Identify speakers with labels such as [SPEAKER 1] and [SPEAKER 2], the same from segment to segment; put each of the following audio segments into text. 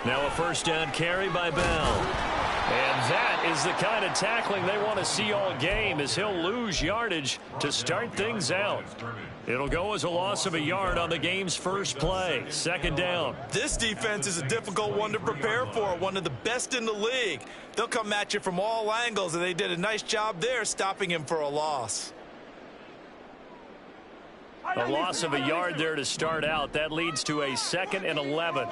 [SPEAKER 1] Now a first down carry by Bell. And that is the kind of tackling they want to see all game, as he'll lose yardage to start things out. It'll go as a loss of a yard on the game's first play. Second down.
[SPEAKER 2] This defense is a difficult one to prepare for, one of the best in the league. They'll come at you from all angles, and they did a nice job there stopping him for a loss.
[SPEAKER 1] A loss of a yard there to start out. That leads to a 2nd and 11.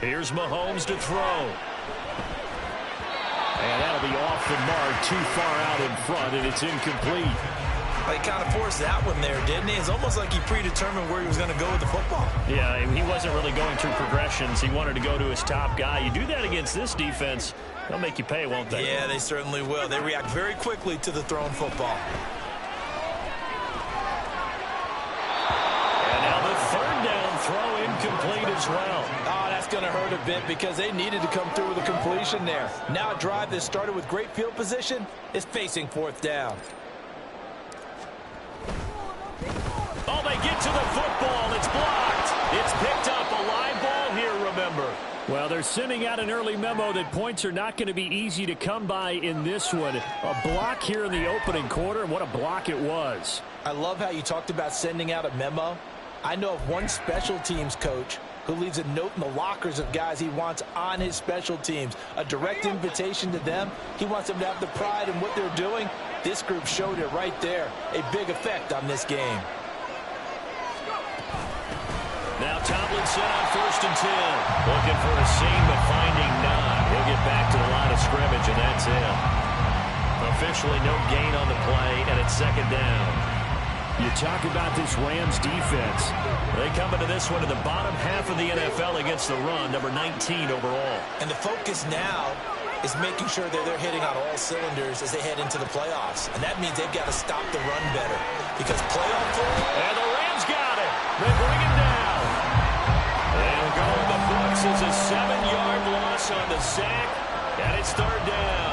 [SPEAKER 1] Here's Mahomes to throw. And that'll be off the mark, too far out in front, and it's incomplete.
[SPEAKER 2] He kind of forced that one there, didn't he? It's almost like he predetermined where he was going to go with the football.
[SPEAKER 1] Yeah, he wasn't really going through progressions. He wanted to go to his top guy. You do that against this defense, they'll make you pay, won't they?
[SPEAKER 2] Yeah, they certainly will. They react very quickly to the thrown football.
[SPEAKER 1] And now the third down throw incomplete as well.
[SPEAKER 2] Oh, that's going to hurt a bit because they needed to come through with a completion there. Now a drive that started with great field position is facing 4th down.
[SPEAKER 1] Oh, they get to the football. It's blocked. It's picked up. A live ball here, remember. Well, they're sending out an early memo that points are not going to be easy to come by in this one. A block here in the opening quarter, and what a block it was.
[SPEAKER 2] I love how you talked about sending out a memo. I know of one special teams coach who leaves a note in the lockers of guys he wants on his special teams. A direct invitation to them. He wants them to have the pride in what they're doing. This group showed it right there. A big effect on this game.
[SPEAKER 1] Now Tomlinson on 1st and 10. Looking for a seam, but finding none. He'll get back to the line of scrimmage, and that's it. Officially no gain on the play, and it's 2nd down. You talk about this Rams defense. They come into this one in the bottom half of the NFL against the run, number 19 overall.
[SPEAKER 2] And the focus now is making sure that they're hitting on all cylinders as they head into the playoffs. And that means they've got to stop the run better. Because playoff football...
[SPEAKER 1] And the Rams got it. They bring it down. They'll go in the books as a 7-yard loss on the sack. And it's 3rd down.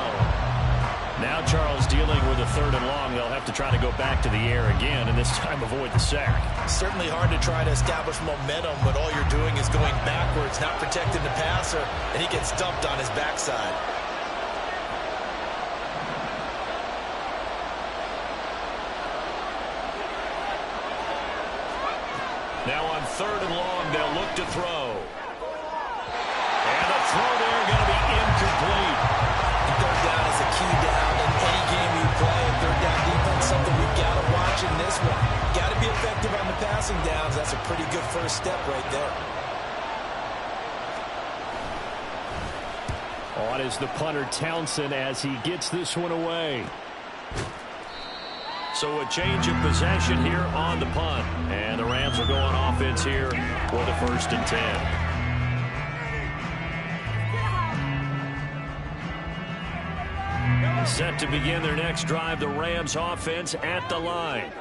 [SPEAKER 1] Now Charles dealing with a 3rd and long. They'll have to try to go back to the air again, and this time avoid the sack.
[SPEAKER 2] Certainly hard to try to establish momentum when all you're doing is going backwards, not protecting the passer, and he gets dumped on his backside.
[SPEAKER 1] Now on 3rd and long, they'll look to throw. And the throw there going to be incomplete.
[SPEAKER 2] 3rd down is a key down in any game you play. 3rd down defense, something we've got to watch in this one. Got to be effective on the passing downs. That's a pretty good first step right there.
[SPEAKER 1] On is the punter Townsend as he gets this one away. So a change of possession here on the punt. And the Rams will go on offense here for the 1st and 10. Set to begin their next drive, the Rams offense at the line.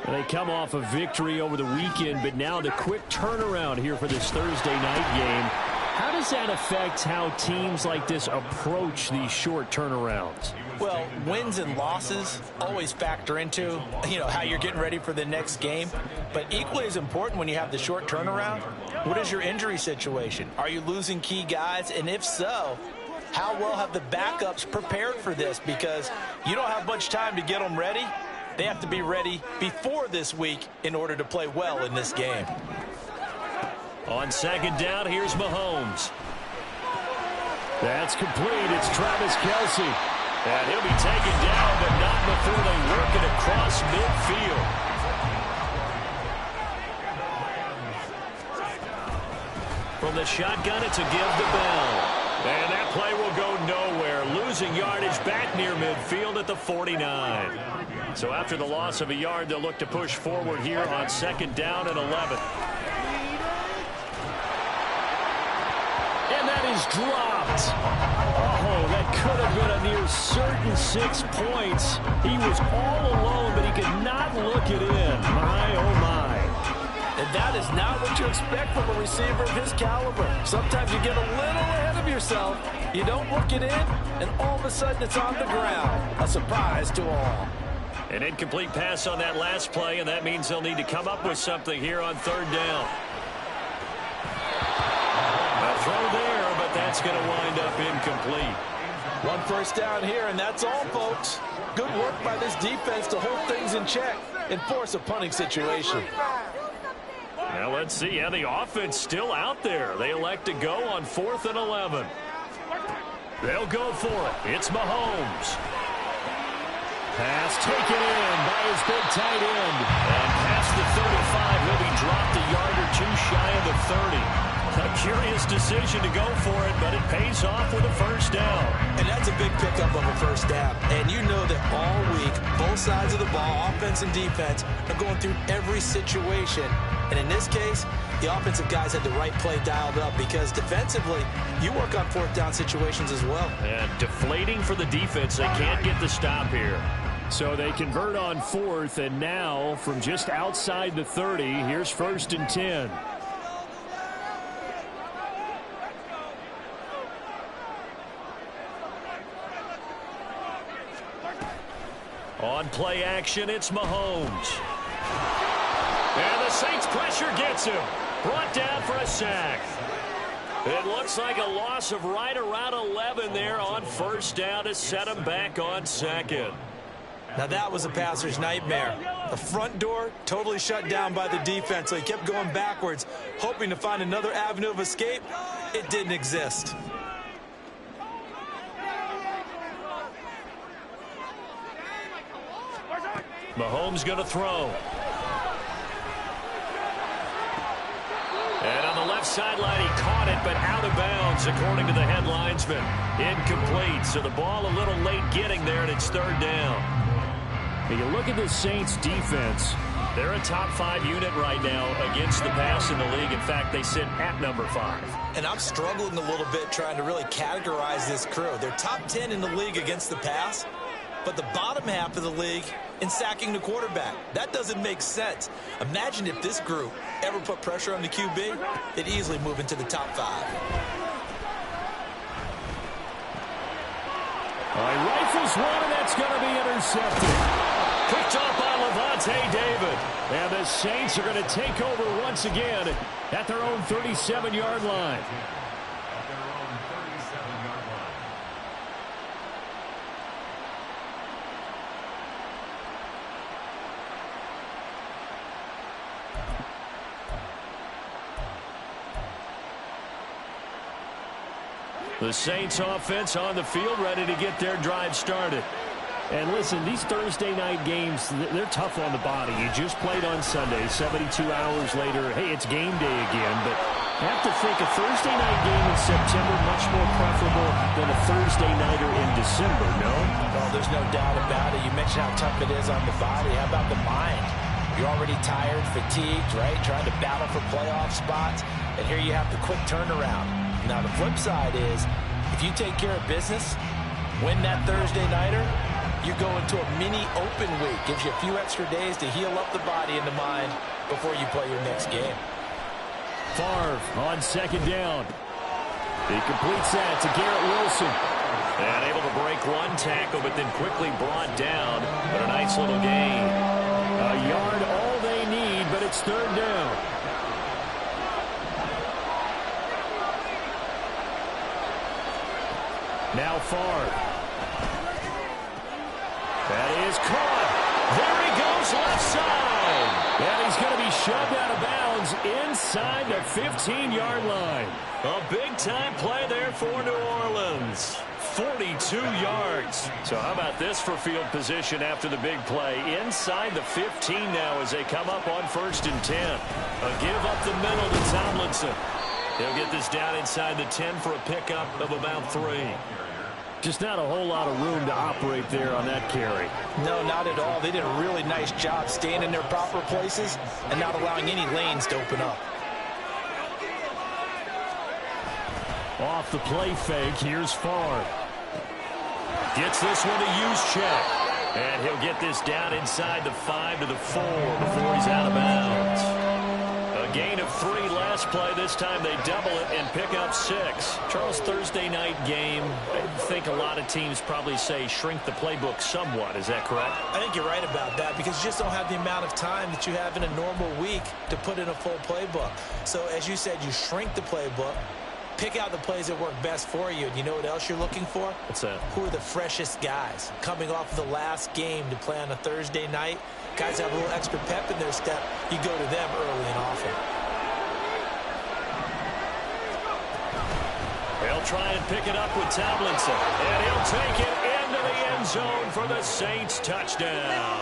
[SPEAKER 1] They come off a victory over the weekend, but now the quick turnaround here for this Thursday night game. How does that affect how teams like this approach these short turnarounds?
[SPEAKER 2] Well, wins and losses always factor into, how you're getting ready for the next game. But equally as important when you have the short turnaround, what is your injury situation? Are you losing key guys? And if so, how well have the backups prepared for this? Because you don't have much time to get them ready. They have to be ready before this week in order to play well in this game.
[SPEAKER 1] On 2nd down, here's Mahomes. That's complete. It's Travis Kelce. And he'll be taken down, but not before they work it across midfield. From the shotgun, it's a give to Bell. And that play will go nowhere. Losing yardage back near midfield at the 49. So after the loss of a yard, they'll look to push forward here on 2nd down and 11. And that is dropped. Oh, that could have been a near certain 6 points. He was all alone, but he could not look it in. My, oh, my.
[SPEAKER 2] And that is not what you expect from a receiver of his caliber. Sometimes you get a little ahead of yourself. You don't look it in, and all of a sudden it's on the ground. A surprise to all.
[SPEAKER 1] An incomplete pass on that last play, and that means they'll need to come up with something here on 3rd down. throw there, but that's going to wind up incomplete.
[SPEAKER 2] One first down here, and that's all, folks. Good work by this defense to hold things in check and force a punting situation.
[SPEAKER 1] Now let's see. Yeah, the offense still out there. They elect to go on 4th and 11. They'll go for it. It's Mahomes. Pass taken in by his big tight end. And past the 35, he'll be dropped a yard or two shy of the 30. A curious decision to go for it, but it pays off with a first down.
[SPEAKER 2] And that's a big pickup of a first down. And you know that all week, both sides of the ball, offense and defense, are going through every situation. And in this case, the offensive guys had the right play dialed up because defensively, you work on 4th down situations as well.
[SPEAKER 1] And deflating for the defense. They can't get the stop here. So they convert on 4th, and now from just outside the 30, here's 1st and 10. On play action, it's Mahomes. And the Saints pressure gets him. Brought down for a sack. It looks like a loss of right around 11 there on first down to set him back on 2nd.
[SPEAKER 2] Now that was a passer's nightmare. The front door totally shut down by the defense, so he kept going backwards, hoping to find another avenue of escape. It didn't exist.
[SPEAKER 1] Mahomes going to throw. And on the left sideline, he caught it, but out of bounds, according to the head linesman. Incomplete, so the ball a little late getting there, and it's 3rd down. When you look at the Saints defense, they're a top 5 unit right now against the pass in the league. In fact, they sit at number 5.
[SPEAKER 2] And I'm struggling a little bit trying to really categorize this crew. They're top 10 in the league against the pass, but the bottom half of the league in sacking the quarterback. That doesn't make sense. Imagine if this group ever put pressure on the QB, they'd easily move into the top 5.
[SPEAKER 1] He rifles one, and that's going to be intercepted. Picked off by Levante David. And the Saints are going to take over once again at their own 37-yard line. The Saints offense on the field, ready to get their drive started. And listen, these Thursday night games, they're tough on the body. You just played on Sunday, 72 hours later. Hey, it's game day again, but I have to think a Thursday night game in September much more preferable than a Thursday nighter in December, no?
[SPEAKER 2] Well, there's no doubt about it. You mentioned how tough it is on the body. How about the mind? You're already tired, fatigued, right? Trying to battle for playoff spots, and here you have the quick turnaround. Now, the flip side is, if you take care of business, win that Thursday nighter, you go into a mini open week. Gives you a few extra days to heal up the body and the mind before you play your next game.
[SPEAKER 1] Favre on 2nd down. He completes that to Garrett Wilson. And able to break one tackle, but then quickly brought down. But a nice little gain. A yard all they need, but it's 3rd down. Now Favre. That is caught. There he goes left side. And he's going to be shoved out of bounds inside the 15-yard line. A big-time play there for New Orleans. 42 yards. So how about this for field position after the big play? Inside the 15 now as they come up on 1st and 10. A give up the middle to Tomlinson. He'll get this down inside the 10 for a pickup of about 3. Just not a whole lot of room to operate there on that carry.
[SPEAKER 2] No, not at all. They did a really nice job staying in their proper places and not allowing any lanes to open up.
[SPEAKER 1] Off the play fake, here's Favre. Gets this one to use check. And he'll get this down inside the 5 to the 4 before he's out of bounds. A gain of 3 last play. This time they double it and pick up 6. Charles, Thursday night game, I think a lot of teams probably say shrink the playbook somewhat. Is that correct?
[SPEAKER 2] I think you're right about that because you just don't have the amount of time that you have in a normal week to put in a full playbook. So as you said, you shrink the playbook. Pick out the plays that work best for you. And you know what else you're looking for?
[SPEAKER 1] What's that?
[SPEAKER 2] Who are the freshest guys coming off of the last game to play on a Thursday night? Guys have a little extra pep in their step. You go to them early and often.
[SPEAKER 1] He'll try and pick it up with Tomlinson. And he'll take it into the end zone for the Saints touchdown.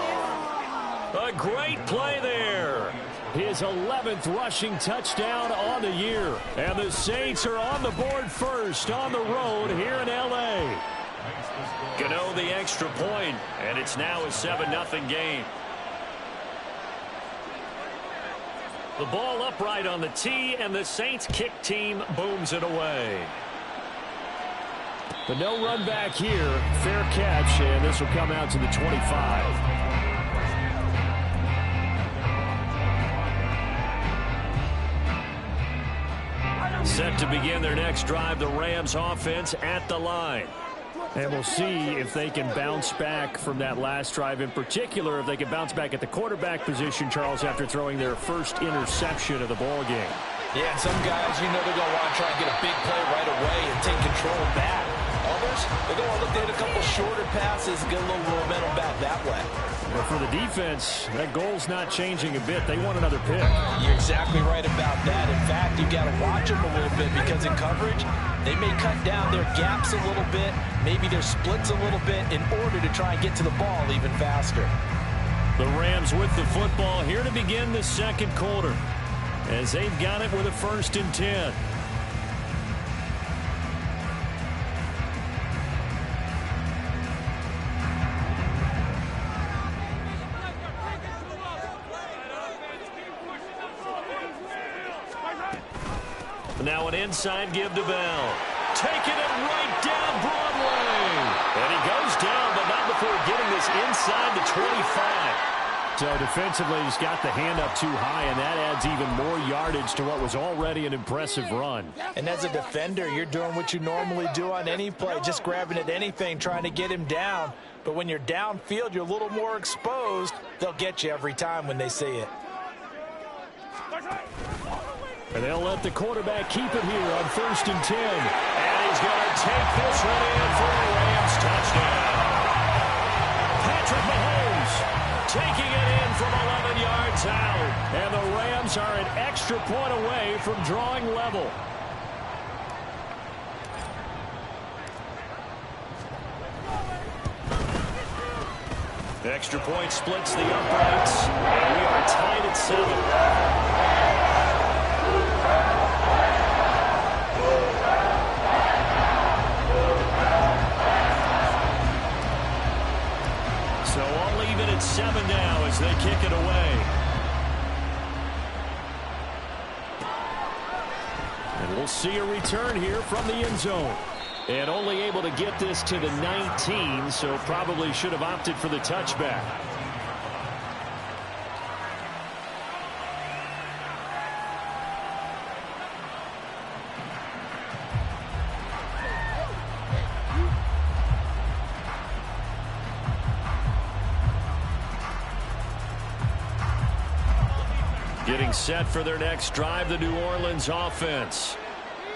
[SPEAKER 1] A great play there. His 11th rushing touchdown on the year. And the Saints are on the board first on the road here in L.A. Gano the extra point, and it's now a 7-0 game. The ball upright on the tee, and the Saints kick team booms it away. The no run back here, fair catch, and this will come out to the 25. Set to begin their next drive, the Rams offense at the line. And we'll see if they can bounce back from that last drive, in particular if they can bounce back at the quarterback position, Charles, after throwing their first interception of the ball game.
[SPEAKER 2] Yeah, and some guys, you know, they're going to want to try and get a big play right away and take control back. Others, they're going to look to hit a couple shorter passes and get a little momentum back that way.
[SPEAKER 1] Well, for the defense, that goal's not changing a bit. They want another pick.
[SPEAKER 2] You're exactly right about that. In fact, you've got to watch them a little bit because in coverage, they may cut down their gaps a little bit, maybe their splits a little bit in order to try and get to the ball even faster.
[SPEAKER 1] The Rams with the football here to begin the second quarter, as they've got it with a 1st and 10. Now an inside give to Bell. Taking it right down Broadway. And he goes down, but not before getting this inside the 25. So defensively, he's got the hand up too high, and that adds even more yardage to what was already an impressive run.
[SPEAKER 2] And as a defender, you're doing what you normally do on any play, just grabbing at anything, trying to get him down. But when you're downfield, you're a little more exposed. They'll get you every time when they see it.
[SPEAKER 1] And they'll let the quarterback keep it here on 1st and 10. And he's going to take this one in for a Rams touchdown. Patrick Mahomes taking it in from 11 yards out. And the Rams are an extra point away from drawing level. The extra point splits the uprights. And we are tied at 7. So all even at 7 now as they kick it away. And we'll see a return here from the end zone. And only able to get this to the 19, so probably should have opted for the touchback. Getting set for their next drive, the New Orleans offense.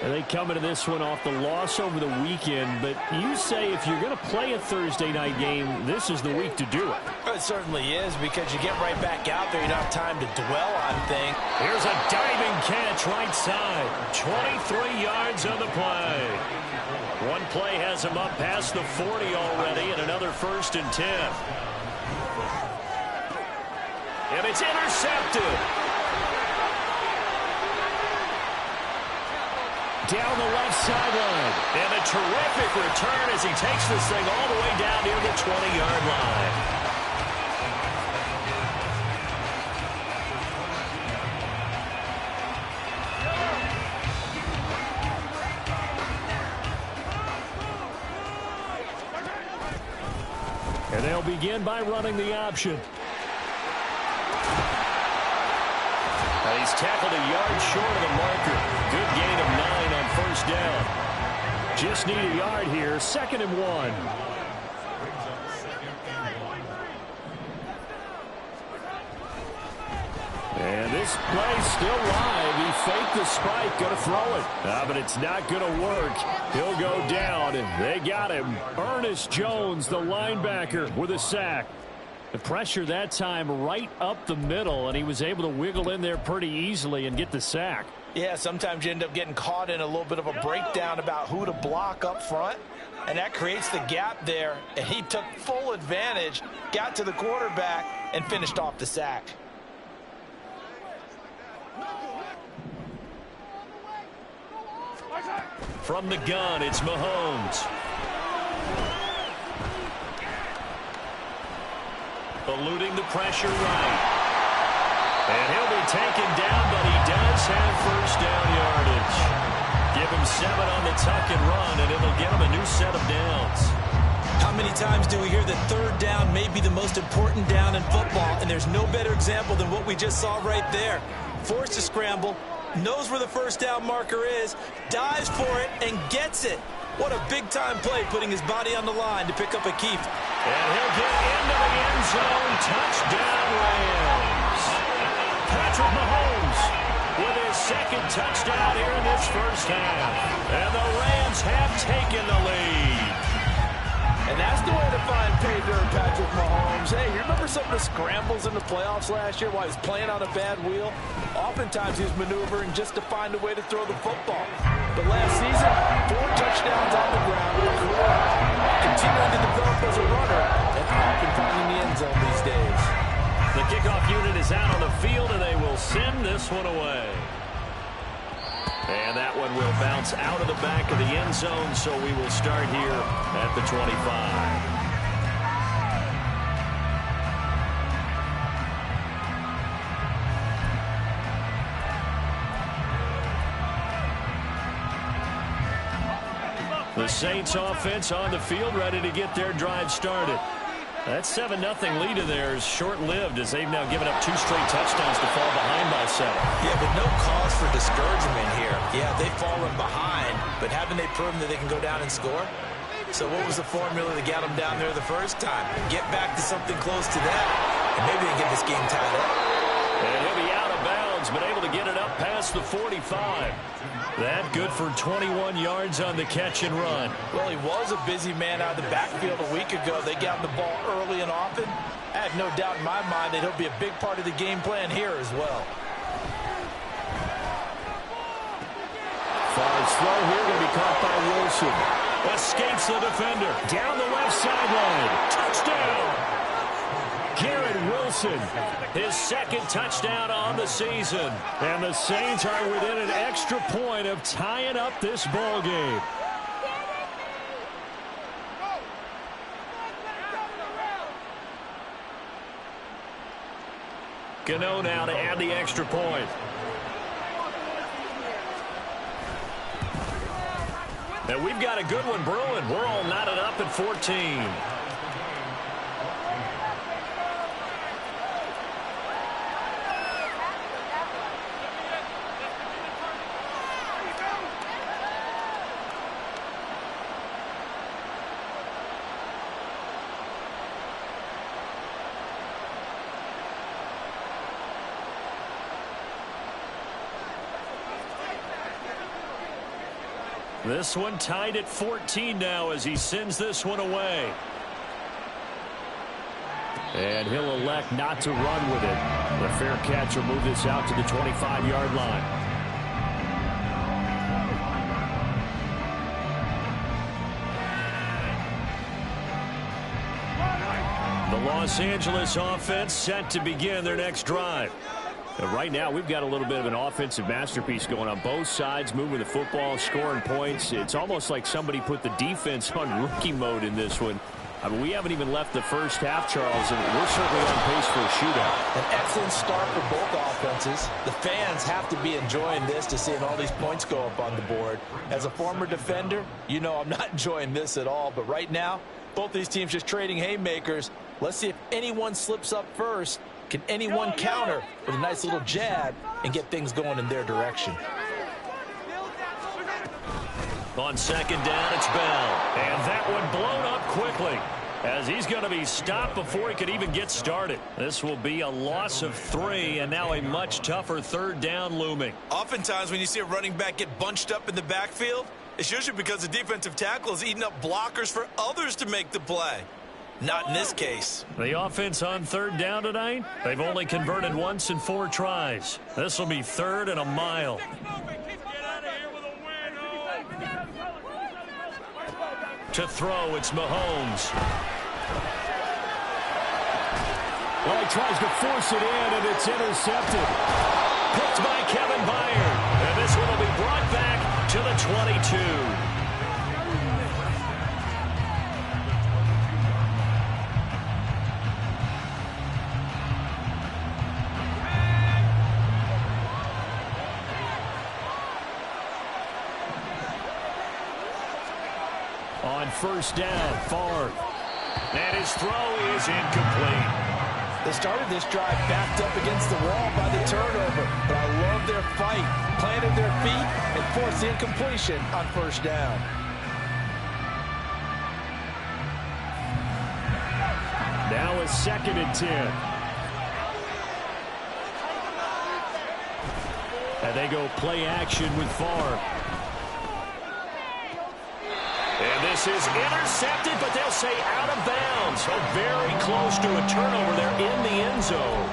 [SPEAKER 1] And they come into this one off the loss over the weekend, but you say if you're going to play a Thursday night game, this is the week to do it.
[SPEAKER 2] It certainly is, because you get right back out there. You don't have time to dwell on things.
[SPEAKER 1] Here's a diving catch right side. 23 yards on the play. One play has him up past the 40 already, and another 1st and 10. And it's intercepted. Down the left sideline. And a terrific return as he takes this thing all the way down near the 20-yard line. And they'll begin by running the option. He's tackled a yard short of the marker. Good gain of 9 on 1st down. Just need a yard here. 2nd and 1. And this play's still live. He faked the spike, going to throw it. But it's not going to work. He'll go down, and they got him. Ernest Jones, the linebacker, with a sack. The pressure that time right up the middle, and he was able to wiggle in there pretty easily and get the sack.
[SPEAKER 2] Yeah, sometimes you end up getting caught in a little bit of a breakdown about who to block up front, and that creates the gap there, and he took full advantage, got to the quarterback, and finished off the sack.
[SPEAKER 1] From the gun, it's Mahomes. Eluding the pressure right. And he'll be taken down, but he does have first down yardage. Give him 7 on the tuck and run, and it'll get him a new set of downs.
[SPEAKER 2] How many times do we hear that third down may be the most important down in football, and there's no better example than what we just saw right there. Forced to scramble, knows where the first down marker is, dives for it, and gets it. What a big-time play, putting his body on the line to pick up a keep.
[SPEAKER 1] And he'll get into the end zone. Touchdown, Rams. Patrick Mahomes with his second touchdown here in this first half. And the Rams have taken the lead.
[SPEAKER 2] And that's the way to find pay dirt, Patrick Mahomes. Hey, you remember some of the scrambles in the playoffs last year while he was playing on a bad wheel? Oftentimes he was maneuvering just to find a way to throw the football. But last season, 4 touchdowns on the ground in a career. Continuing to develop as a runner and often finding the end zone these days.
[SPEAKER 1] The kickoff unit is out on the field, and they will send this one away. And that one will bounce out of the back of the end zone, so we will start here at the 25. The Saints offense on the field, ready to get their drive started. That 7-0 lead of theirs short-lived as they've now given up 2 straight touchdowns to fall behind by 7.
[SPEAKER 2] Yeah, but no cause for discouragement here. Yeah, they've fallen behind, but haven't they proven that they can go down and score? So what was the formula that got them down there the first time? Get back to something close to that, and maybe they get this game tied up.
[SPEAKER 1] And he'll be out of bounds, but able to get it up past the 45. That good for 21 yards on the catch and run.
[SPEAKER 2] Well, he was a busy man out of the backfield a week ago. They got the ball early and often. I have no doubt in my mind that he'll be a big part of the game plan here as well.
[SPEAKER 1] Fars throw here going to be caught by Wilson. Escapes the defender. Down the left sideline. Touchdown! Garrett Wilson, his second touchdown on the season. And the Saints are within an extra point of tying up this ball game. Gano now to add the extra point. And we've got a good one brewing. We're all knotted up at 14. This one tied at 14 now as he sends this one away. And he'll elect not to run with it. The fair catch will move this out to the 25-yard line. The Los Angeles offense set to begin their next drive. Right now, we've got a little bit of an offensive masterpiece going on both sides, moving the football, scoring points. It's almost like somebody put the defense on rookie mode in this one. I mean, we haven't even left the first half, Charles, and we're certainly on pace for a shootout.
[SPEAKER 2] An excellent start for both offenses. The fans have to be enjoying this to seeing all these points go up on the board. As a former defender, you know I'm not enjoying this at all. But right now, both these teams just trading haymakers. Let's see if anyone slips up first. Can anyone counter with a nice little jab and get things going in their direction?
[SPEAKER 1] On second down, it's Bell. And that one blown up quickly. as he's going to be stopped before he could even get started. This will be a loss of 3, and now a much tougher third down looming.
[SPEAKER 2] Oftentimes when you see a running back get bunched up in the backfield, it's usually because the defensive tackle is eating up blockers for others to make the play. Not in this case.
[SPEAKER 1] The offense on third down tonight, they've only converted once in 4 tries. This will be 3rd and a mile. To throw, it's Mahomes.
[SPEAKER 3] Well, he tries to force it in, and it's intercepted.
[SPEAKER 1] Picked by Kevin Byard. And this one will be brought back to the 22. On first down, Favre. And his throw is incomplete.
[SPEAKER 2] They started this drive backed up against the wall by the turnover, but I love their fight, planted their feet, and forced the incompletion on first down.
[SPEAKER 3] Now a 2nd and 10.
[SPEAKER 1] And they go play action with Favre. And this is intercepted, but they'll say out of bounds. So very close to a turnover there in the end zone.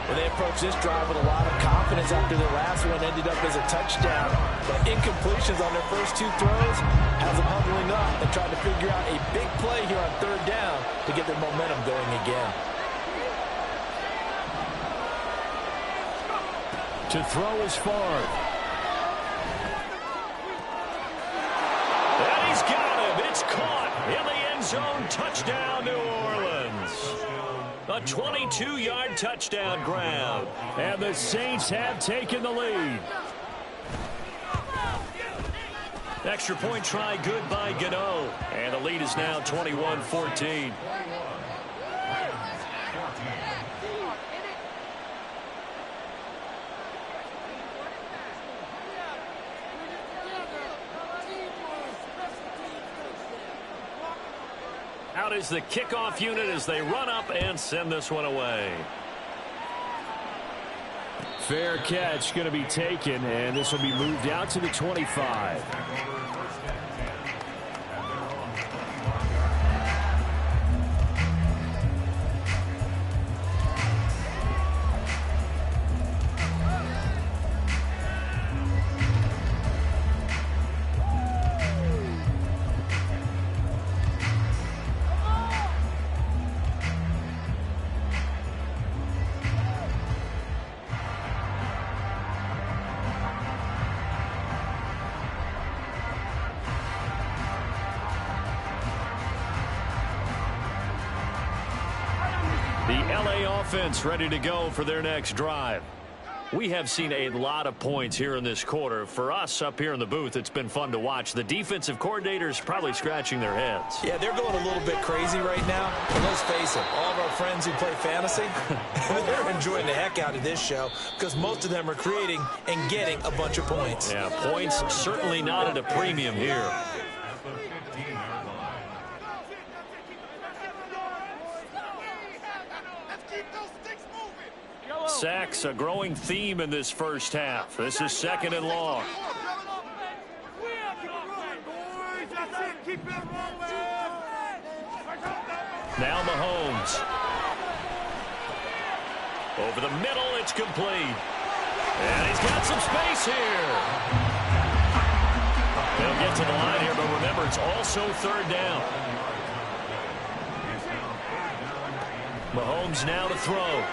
[SPEAKER 2] Well, they approached this drive with a lot of confidence after their last one ended up as a touchdown. But incompletions on their first 2 throws has them huddling up and trying to figure out a big play here on third down to get their momentum going again.
[SPEAKER 3] To throw is Favre.
[SPEAKER 1] And he's got him. It's caught in the end zone. Touchdown, New Orleans. A 22-yard touchdown grab.
[SPEAKER 3] And the Saints have taken the lead.
[SPEAKER 1] Extra point try good by Gano. And the lead is now 21-14. Out is the kickoff unit as they run up and send this one away.
[SPEAKER 3] Fair catch going to be taken, and this will be moved out to the 25.
[SPEAKER 1] Offense ready to go for their next drive. We have seen a lot of points here in this quarter. For us up here in the booth, it's been fun to watch. The defensive coordinators probably scratching their heads.
[SPEAKER 2] Yeah, they're going a little bit crazy right now. But let's face it, all of our friends who play fantasy, they're enjoying the heck out of this show because most of them are creating and getting a bunch of points.
[SPEAKER 1] Yeah, points certainly not at a premium here. Sacks, a growing theme in this first half. This is 2nd and long. Now Mahomes. Over the middle, it's complete. And he's got some space here. They'll get to the line here, but remember, it's also 3rd down. Mahomes now to throw.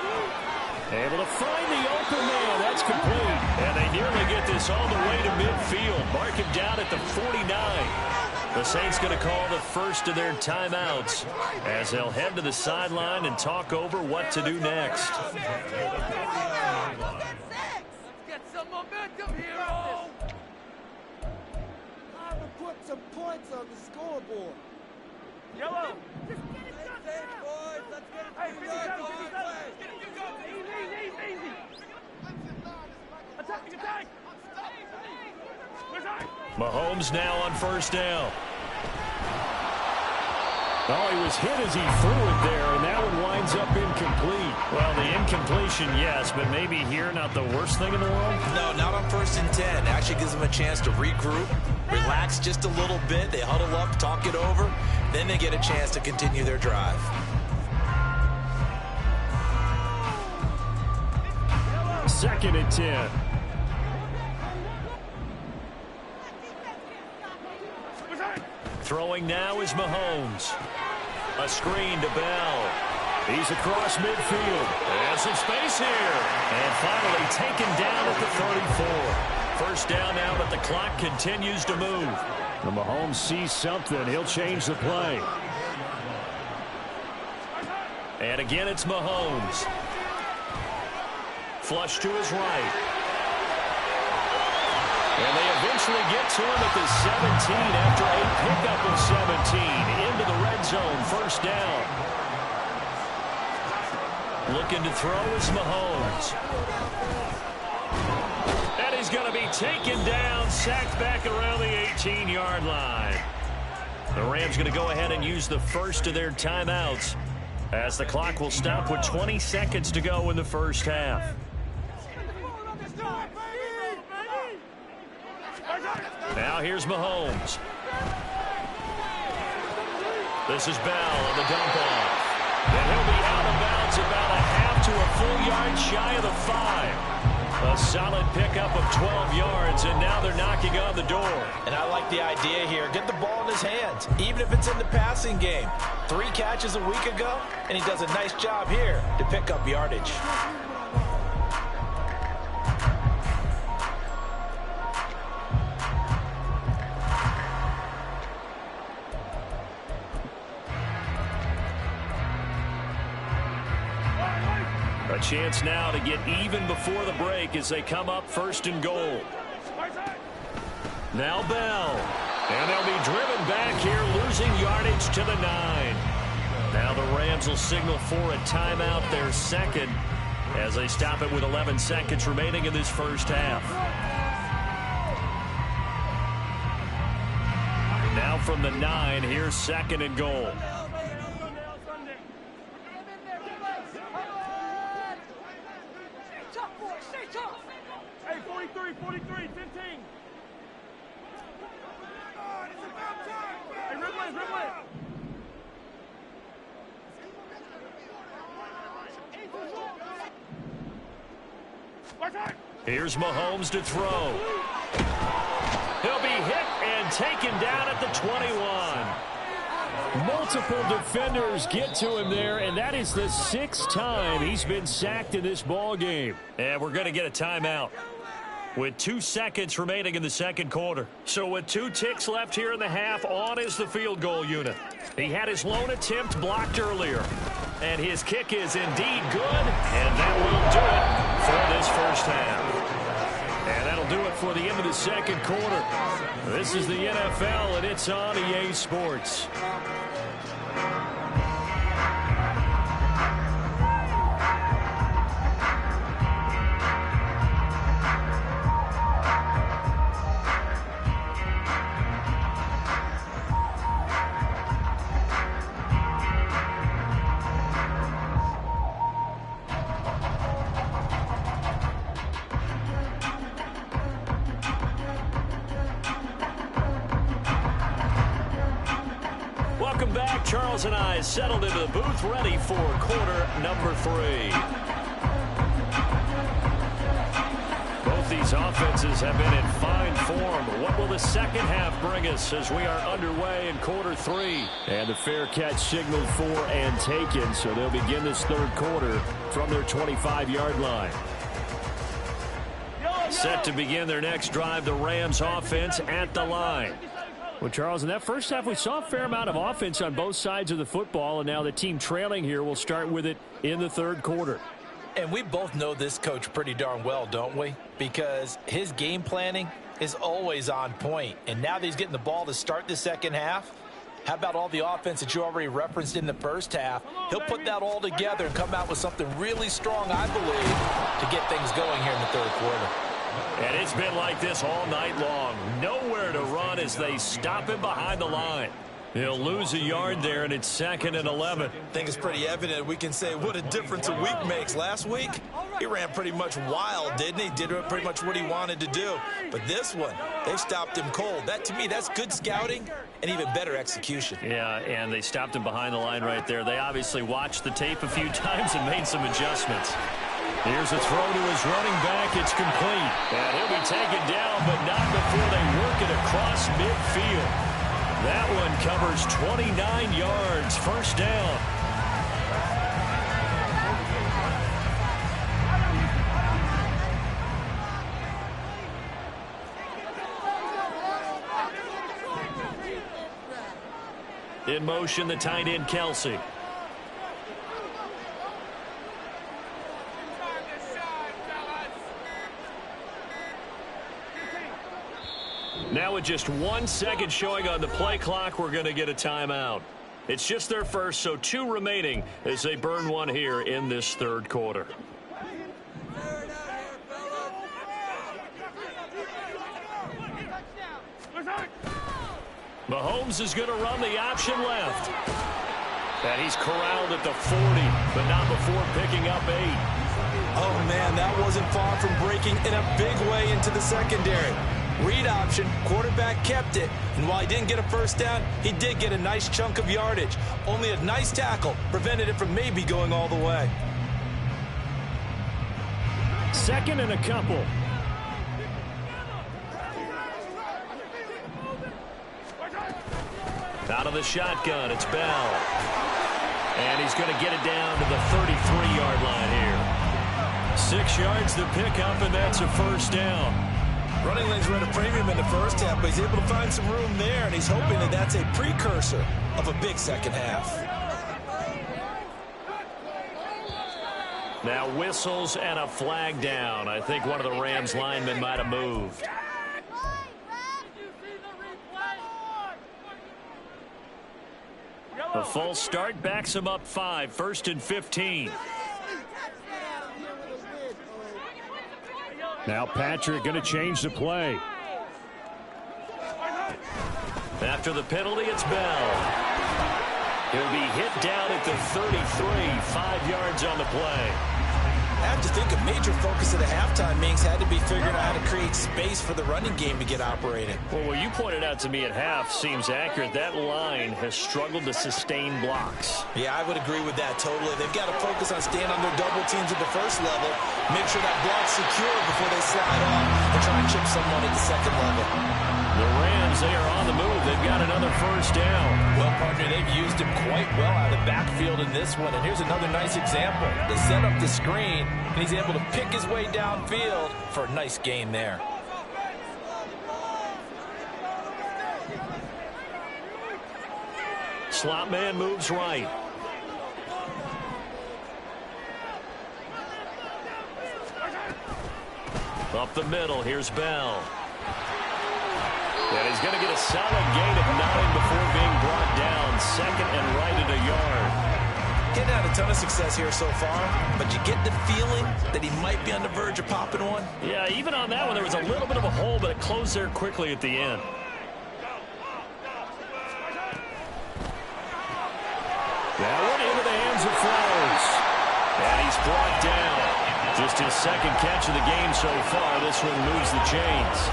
[SPEAKER 1] Able to find the open man. That's complete. And they nearly get this all the way to midfield. Mark him down at the 49. The Saints going to call the first of their timeouts as they'll head to the sideline and talk over what to do next.
[SPEAKER 4] Let's get some momentum here. Time to put some points on the scoreboard.
[SPEAKER 5] Yellow.
[SPEAKER 4] Just get it done now. Boys, let's get it done. Let's get it. You go. Easy.
[SPEAKER 5] Attack.
[SPEAKER 1] Mahomes now on first down.
[SPEAKER 3] Oh, he was hit as he threw it there, and that one winds up incomplete.
[SPEAKER 1] Well, the incompletion, yes, but maybe here not the worst thing in the world?
[SPEAKER 2] No, not on 1st and 10. Actually gives them a chance to regroup, relax just a little bit. They huddle up, talk it over. Then they get a chance to continue their drive.
[SPEAKER 3] Second and 10.
[SPEAKER 1] Throwing now is Mahomes. A screen to Bell.
[SPEAKER 3] He's across midfield.
[SPEAKER 1] There's some space here. And finally taken down at the 34. First down now, but the clock continues to move.
[SPEAKER 3] When Mahomes sees something, he'll change the play.
[SPEAKER 1] And again, it's Mahomes. Flush to his right. And they eventually get to him at the 17 after a pickup of 17 into the red zone. First down. Looking to throw is Mahomes. And he's going to be taken down, sacked back around the 18-yard line. The Rams going to go ahead and use the first of their timeouts as the clock will stop with 20 seconds to go in the first half. Now here's Mahomes. This is Bell on the dump off. And he'll be out of bounds about a half to a full yard shy of the 5. A solid pickup of 12 yards, and now they're knocking on the door.
[SPEAKER 2] And I like the idea here. Get the ball in his hands, even if it's in the passing game. 3 catches a week ago, and he does a nice job here to pick up yardage.
[SPEAKER 1] A chance now to get even before the break as they come up 1st and goal. Now Bell. And they'll be driven back here, losing yardage to the 9. Now the Rams will signal for a timeout, their second, as they stop it with 11 seconds remaining in this first half. Now from the 9, here's 2nd and goal.
[SPEAKER 4] Hey, 43, 43, 15. Hey, Ridley.
[SPEAKER 1] Here's Mahomes to throw. He'll be hit and taken down at the 21.
[SPEAKER 3] Multiple defenders get to him there, and that is the 6th time he's been sacked in this ball game.
[SPEAKER 1] And we're going to get a timeout with 2 seconds remaining in the second quarter. So with 2 ticks left here in the half, on is the field goal unit. He had his lone attempt blocked earlier, and his kick is indeed good, and that will do it for this first half. And that'll do it for the end of the second quarter. This is the NFL, and it's on EA Sports. Welcome back. Charles and I settled into the booth, ready for quarter number 3. Both these offenses have been in fine form. What will the second half bring us as we are underway in quarter 3?
[SPEAKER 3] And the fair catch signaled for and taken, so they'll begin this third quarter from their 25-yard line.
[SPEAKER 1] Set to begin their next drive, the Rams offense at the line.
[SPEAKER 3] Well, Charles, in that first half, we saw a fair amount of offense on both sides of the football, and now the team trailing here will start with it in the third quarter.
[SPEAKER 2] And we both know this coach pretty darn well, don't we? Because his game planning is always on point. And now that he's getting the ball to start the second half, how about all the offense that you already referenced in the first half? He'll put that all together and come out with something really strong, I believe, to get things going here in the third quarter.
[SPEAKER 1] And it's been like this all night long. Nowhere to run as they stop him behind the line.
[SPEAKER 3] He'll lose a yard there, and it's 2nd and 11.
[SPEAKER 2] I think it's pretty evident. We can say what a difference a week makes. Last week, he ran pretty much wild, didn't he? Did pretty much what he wanted to do. But this one, they stopped him cold. That, to me, that's good scouting and even better execution.
[SPEAKER 3] Yeah, and they stopped him behind the line right there. They obviously watched the tape a few times and made some adjustments. Here's a throw to his running back. It's complete. And he'll be taken down, but not before they work it across midfield. That one covers 29 yards. First down. In motion, the tight end, Kelsey. Now with just 1 second showing on the play clock, we're going to get a timeout. It's just their first, so 2 remaining as they burn one here in this third quarter. Mahomes is going to run the option left. And he's corralled at the 40, but not before picking up 8.
[SPEAKER 2] Oh, man, that wasn't far from breaking in a big way into the secondary. Read option, quarterback kept it, and while he didn't get a first down, he did get a nice chunk of yardage. Only a nice tackle prevented it from maybe going all the way.
[SPEAKER 3] 2nd and a couple. Out of the shotgun, it's Bell. And he's going to get it down to the 33-yard line here. 6 yards to pick up, and that's a first down.
[SPEAKER 2] Running lanes were at a premium in the first half, but he's able to find some room there, and he's hoping that that's a precursor of a big second half.
[SPEAKER 3] Now whistles and a flag down. I think one of the Rams linemen might have moved. A false start backs him up 5, 1st and 15. Now Patrick going to change the play. After the penalty, it's Bell. He'll be hit down at the 33, 5 yards on the play.
[SPEAKER 2] I have to think a major focus of the halftime meetings had to be figuring out how to create space for the running game to get operating.
[SPEAKER 3] Well, what you pointed out to me at half seems accurate. That line has struggled to sustain blocks.
[SPEAKER 2] Yeah, I would agree with that totally. They've got to focus on staying on their double teams at the first level, make sure that block's secure before they slide off and try and chip someone at the second level.
[SPEAKER 3] The Rams, they are on the move. They've got another first down.
[SPEAKER 2] Well, partner, they've used him quite well out of the backfield in this one. And here's another nice example. They set up the screen, and he's able to pick his way downfield for a nice gain there.
[SPEAKER 3] Slot man moves right. Up the middle, here's Bell. And he's going to get a solid gain of 9 before being brought down. 2nd and right at a yard.
[SPEAKER 2] Getting out a ton of success here so far, but you get the feeling that he might be on the verge of popping one.
[SPEAKER 3] Yeah, even on that one, there was a little bit of a hole, but it closed there quickly at the end. That one into the hands of Flowers. And he's brought down. Just his 2nd catch of the game so far. This one moves the chains.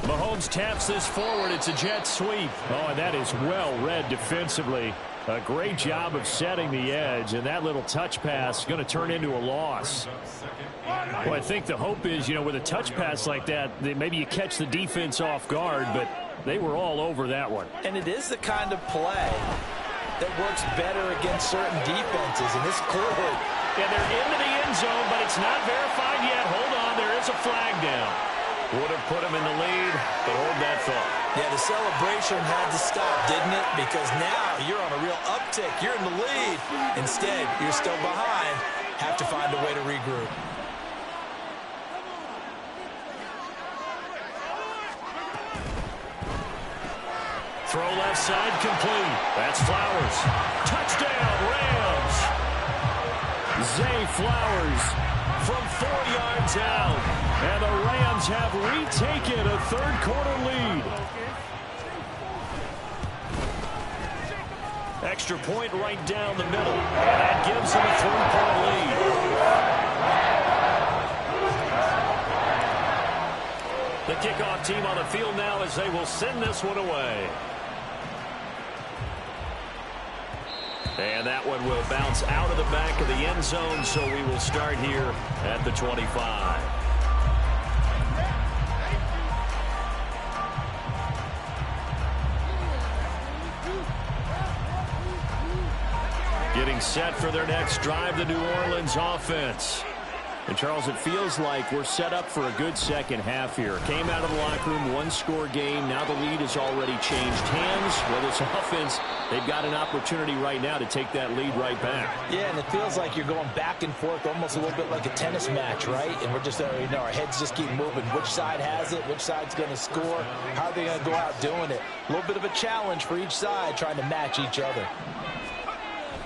[SPEAKER 3] Mahomes taps this forward. It's a jet sweep. Oh, and that is well read defensively. A great job of setting the edge, and that little touch pass is going to turn into a loss. Well, I think the hope is, with a touch pass like that, maybe you catch the defense off guard, but they were all over that one.
[SPEAKER 2] And it is the kind of play that works better against certain defenses, and this clearly.
[SPEAKER 3] Yeah, they're into the end zone, but it's not verified yet. Hold on, there is a flag down. Would have put him in the lead, but hold that thought.
[SPEAKER 2] Yeah, the celebration had to stop, didn't it? Because now you're on a real uptick. You're in the lead. Instead, you're still behind. Have to find a way to regroup.
[SPEAKER 3] throw left side complete. That's Flowers. Touchdown, Rams. Zay Flowers from 4 yards out. And the Rams have retaken a third-quarter lead. Extra point right down the middle. And that gives them a 3-point lead. The kickoff team on the field now as they will send this one away. And that one will bounce out of the back of the end zone, so we will start here at the 25. Getting set for their next drive, the New Orleans offense. And, Charles, it feels like we're set up for a good second half here. Came out of the locker room, one-score game. Now the lead has already changed hands. Well, this offense, they've got an opportunity right now to take that lead right back.
[SPEAKER 2] Yeah, and it feels like you're going back and forth, almost a little bit like a tennis match, right? And we're just, our heads just keep moving. Which side has it? Which side's going to score? How are they going to go out doing it? A little bit of a challenge for each side, trying to match each other.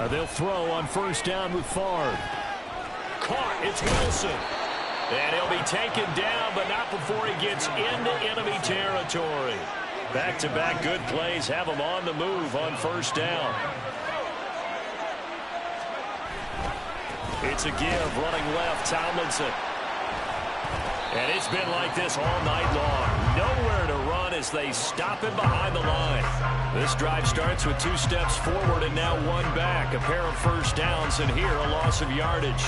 [SPEAKER 3] They'll throw on first down with Favre. Caught. It's Wilson. And he'll be taken down, but not before he gets into enemy territory. Back-to-back good plays have him on the move on first down. It's a give running left, Tomlinson. And it's been like this all night long. Nowhere to run as they stop him behind the line. This drive starts with 2 steps forward and now 1 back. A pair of first downs, and here a loss of yardage.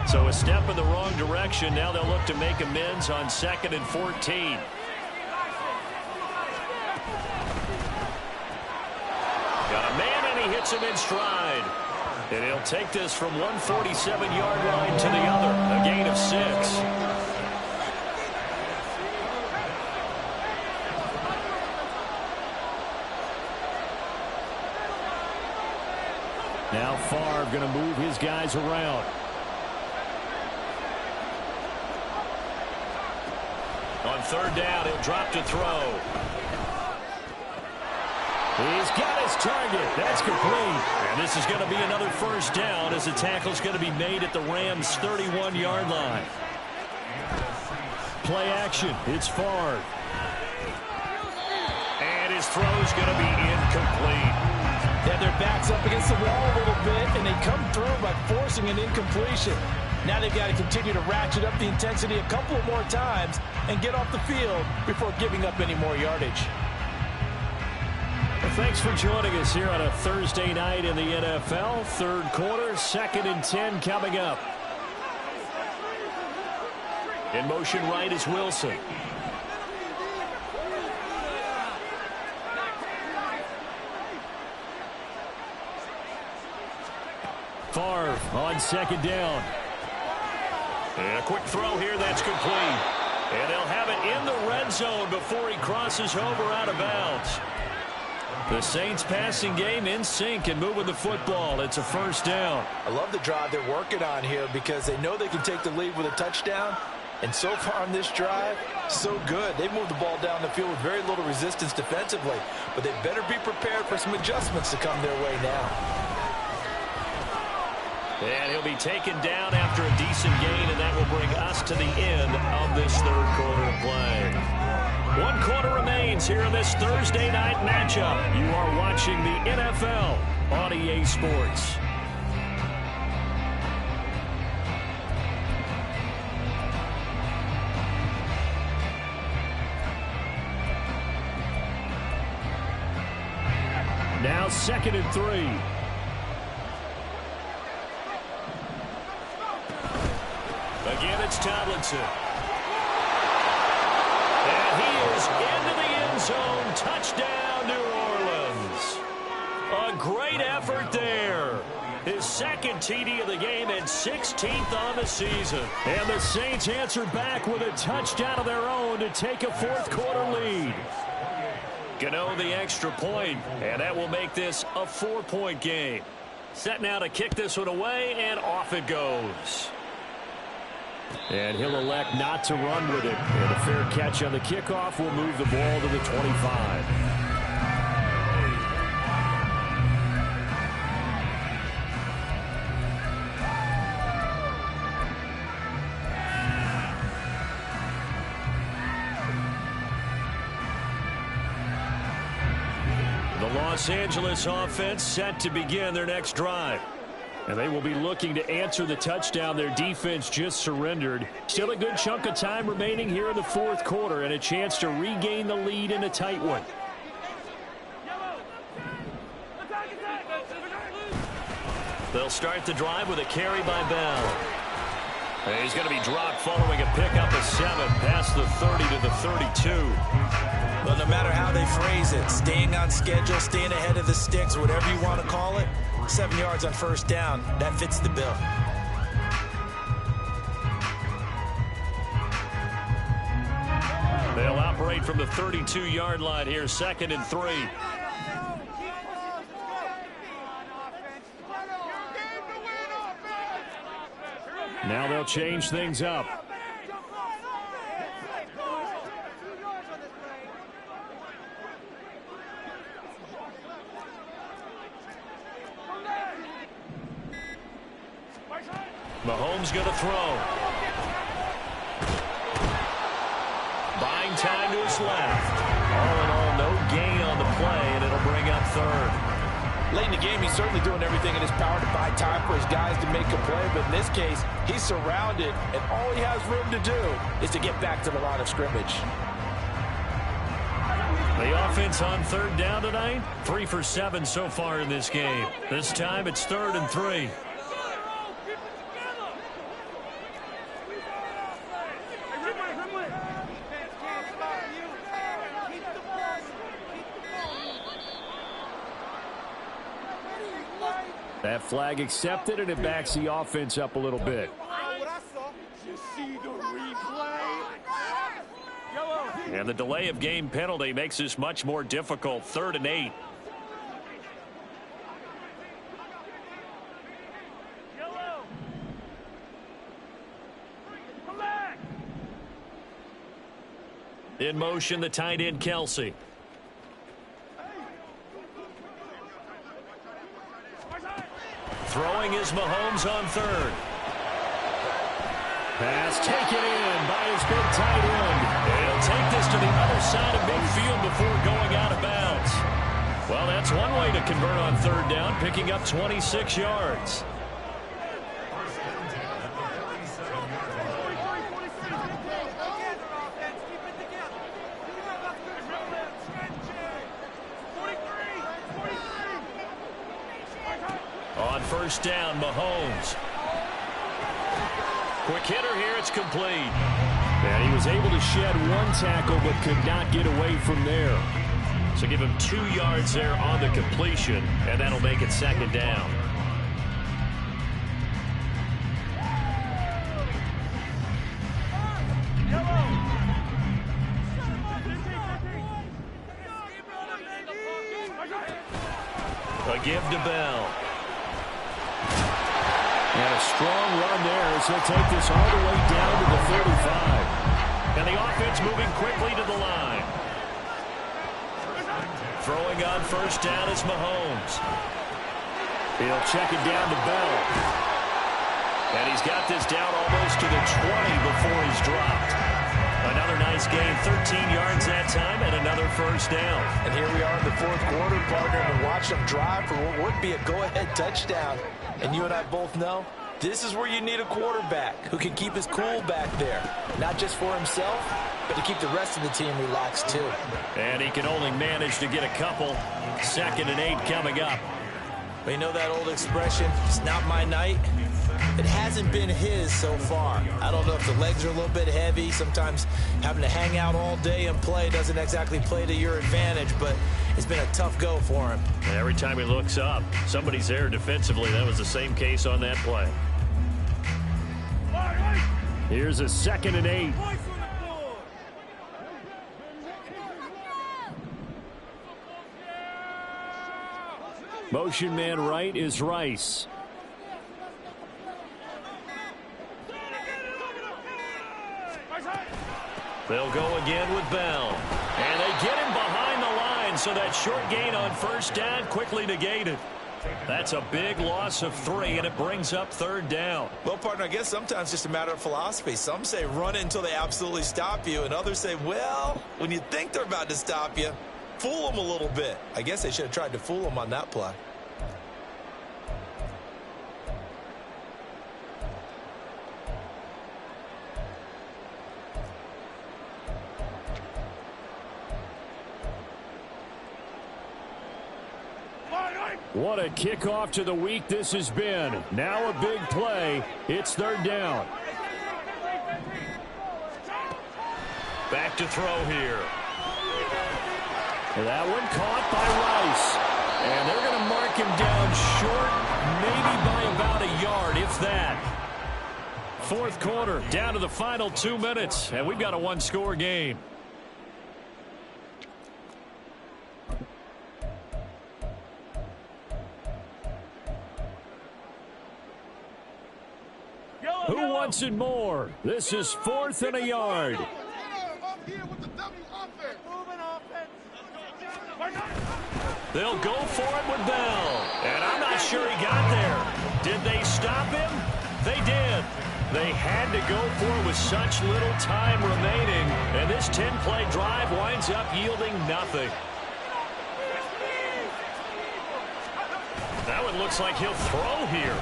[SPEAKER 3] So a step in the wrong direction. Now they'll look to make amends on 2nd and 14. Got a man, and he hits him in stride. And he'll take this from 147-yard line to the other. A gain of 6. Now Favre going to move his guys around. On third down, he'll drop to throw. He's got his target. That's complete. And this is going to be another first down as the tackle's going to be made at the Rams' 31-yard line. Play action. It's Favre. And his throw's going to be incomplete.
[SPEAKER 2] Yeah, their back's up against the wall a little bit, and they come through by forcing an incompletion. Now they've got to continue to ratchet up the intensity a couple more times and get off the field before giving up any more yardage.
[SPEAKER 3] Well, thanks for joining us here on a Thursday night in the NFL. Third quarter, 2nd and 10 coming up. In motion right is Wilson. Favre on 2nd down. And a quick throw here that's complete. And they'll have it in the red zone before he crosses over out of bounds. The Saints passing game in sync and moving the football. It's a first down.
[SPEAKER 2] I love the drive they're working on here because they know they can take the lead with a touchdown. And so far on this drive, so good. They've moved the ball down the field with very little resistance defensively. But they better be prepared for some adjustments to come their way now.
[SPEAKER 1] And he'll be taken down after a decent gain, and that will bring us to the end of this third quarter of play. 1 quarter remains here in this Thursday night matchup. You are watching the NFL on EA Sports.
[SPEAKER 3] Now 2nd and 3.
[SPEAKER 1] Again, it's Tomlinson. And he is into the end zone. Touchdown, New Orleans. A great effort there. His 2nd TD of the game and 16th on the season.
[SPEAKER 3] And the Saints answer back with a touchdown of their own to take a fourth quarter lead.
[SPEAKER 1] Gano the extra point, and that will make this a 4-point game. Set now to kick this one away, and off it goes.
[SPEAKER 3] And he'll elect not to run with it. And a fair catch on the kickoff will move the ball to the 25.
[SPEAKER 1] The Los Angeles offense set to begin their next drive.
[SPEAKER 3] And they will be looking to answer the touchdown their defense just surrendered. Still a good chunk of time remaining here in the fourth quarter and a chance to regain the lead in a tight one.
[SPEAKER 1] They'll start the drive with a carry by Bell. And he's going to be dropped following a pickup of 7 past the 30 to the 32.
[SPEAKER 2] Well, no matter how they phrase it, staying on schedule, staying ahead of the sticks, whatever you want to call it, 7 yards on first down, that fits the bill.
[SPEAKER 1] They'll operate from the 32-yard line here, 2nd and 3.
[SPEAKER 3] Now they'll change things up.
[SPEAKER 1] Mahomes going to throw. Buying time to his left. All in all, no gain on the play, and it'll bring up 3rd.
[SPEAKER 2] Late in the game, he's certainly doing everything in his power to buy time for his guys to make a play, but in this case, he's surrounded, and all he has room to do is to get back to the line of scrimmage.
[SPEAKER 1] The offense on 3rd down tonight, 3 for 7 so far in this game. This time it's 3rd and 3.
[SPEAKER 3] That flag accepted, and it backs the offense up a little bit.
[SPEAKER 1] And the delay of game penalty makes this much more difficult. 3rd and 8. In motion, the tight end, Kelsey. Throwing is Mahomes on 3rd.
[SPEAKER 3] Pass taken in by his big tight end.
[SPEAKER 1] He'll take this to the other side of midfield before going out of bounds. Well, that's one way to convert on 3rd down, picking up 26 yards. On 1st down, Mahomes. Quick hitter here, it's complete.
[SPEAKER 3] And he was able to shed 1 tackle but could not get away from there.
[SPEAKER 1] So give him 2 yards there on the completion, and that'll make it 2nd down. A give to Bell.
[SPEAKER 3] And a strong run there as he'll take this all the way down to the 35.
[SPEAKER 1] And the offense moving quickly to the line. Throwing on 1st down is Mahomes.
[SPEAKER 3] He'll check it down to Bell.
[SPEAKER 1] And he's got this down almost to the 20 before he's dropped. Another nice gain, 13 yards that time, and another 1st down.
[SPEAKER 2] And here we are in the 4th quarter, partner, and watch them drive for what would be a go-ahead touchdown. And you and I both know this is where you need a quarterback who can keep his cool back there. Not just for himself, but to keep the rest of the team relaxed too.
[SPEAKER 1] And he can only manage to get a couple. 2nd and 8 coming up.
[SPEAKER 2] But you know that old expression, it's not my night? It hasn't been his so far. I don't know if the legs are a little bit heavy. Sometimes having to hang out all day and play doesn't exactly play to your advantage, but it's been a tough go for him.
[SPEAKER 1] And every time he looks up, somebody's there defensively. That was the same case on that play.
[SPEAKER 3] Here's a 2nd and 8. Motion man right is Rice.
[SPEAKER 1] They'll go again with Bell. And they get him behind the line, so that short gain on first down quickly negated. That's a big loss of 3, and it brings up third down.
[SPEAKER 2] Well, partner, I guess sometimes it's just a matter of philosophy. Some say run until they absolutely stop you, and others say, well, when you think they're about to stop you, fool them a little bit. I guess they should have tried to fool them on that play.
[SPEAKER 3] What a kickoff to the week this has been. Now a big play. It's third down.
[SPEAKER 1] Back to throw here.
[SPEAKER 3] That one caught by Rice. And they're going to mark him down short, maybe by about a yard, if that. Fourth quarter, down to the final 2 minutes, and we've got a one-score game. Who wants it more? This is 4th and a yard.
[SPEAKER 1] They'll go for it with Bell. And I'm not sure he got there. Did they stop him? They did. They had to go for it with such little time remaining. And this 10-play drive winds up yielding nothing. That one looks like he'll throw here.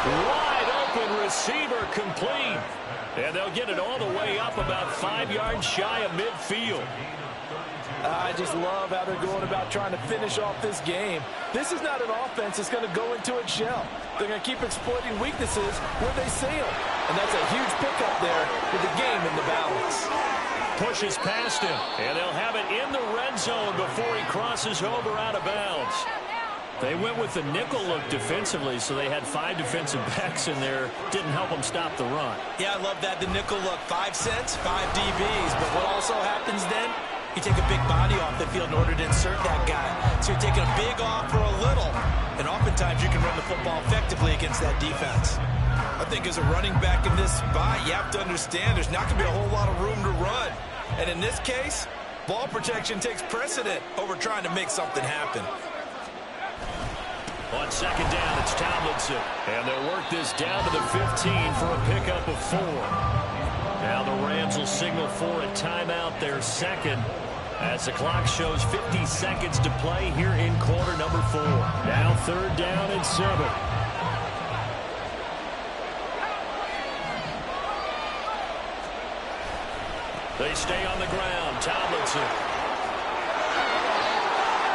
[SPEAKER 1] Wide open receiver complete. And they'll get it all the way up about 5 yards shy of midfield.
[SPEAKER 2] I just love how they're going about trying to finish off this game. This is not an offense that's going to go into its shell. They're going to keep exploiting weaknesses where they see them. And that's a huge pickup there with the game in the balance.
[SPEAKER 1] Pushes past him, and they'll have it in the red zone before he crosses over out of bounds.
[SPEAKER 3] They went with the nickel look defensively, so they had 5 defensive backs in there. Didn't help them stop the run.
[SPEAKER 2] Yeah, I love that, the nickel look. 5 cents, 5 DBs. But what also happens then, you take a big body off the field in order to insert that guy. So you're taking a big off for a little. And oftentimes you can run the football effectively against that defense. I think as a running back in this spot, you have to understand there's not going to be a whole lot of room to run. And in this case, ball protection takes precedent over trying to make something happen.
[SPEAKER 1] On second down, it's Tomlinson.
[SPEAKER 3] And they'll work this down to the 15 for a pickup of 4.
[SPEAKER 1] Now the Rams will signal for a timeout, their second, as the clock shows 50 seconds to play here in quarter number 4.
[SPEAKER 3] Now third down and 7.
[SPEAKER 1] They stay on the ground. Tomlinson.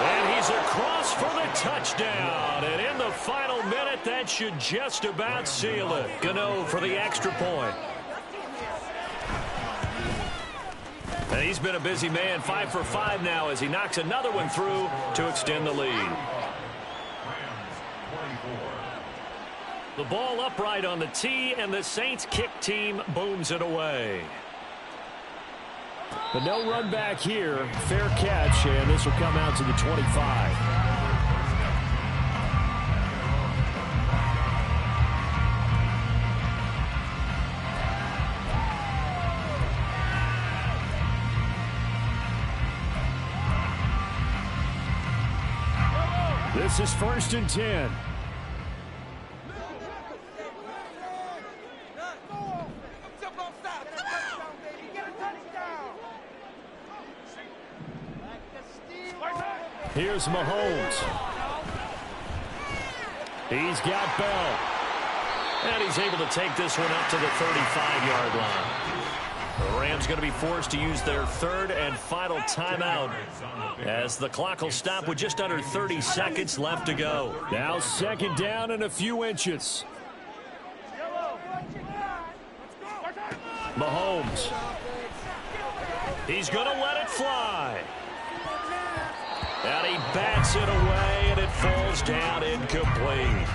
[SPEAKER 1] And he's across for the touchdown. And in the final minute, that should just about seal it. Gano for the extra point. And he's been a busy man, 5 for 5 now as he knocks another one through to extend the lead. The ball upright on the tee, and the Saints kick team booms it away.
[SPEAKER 3] But no run back here. Fair catch, and this will come out to the 25. This is 1st and 10. Here's Mahomes. He's got Bell.
[SPEAKER 1] And he's able to take this one up to the 35-yard line. The Rams going to be forced to use their third and final timeout as the clock will stop with just under 30 seconds left to go.
[SPEAKER 3] Now second down and a few inches.
[SPEAKER 1] Mahomes. He's going to let it fly. And he bats it away, and it falls down incomplete.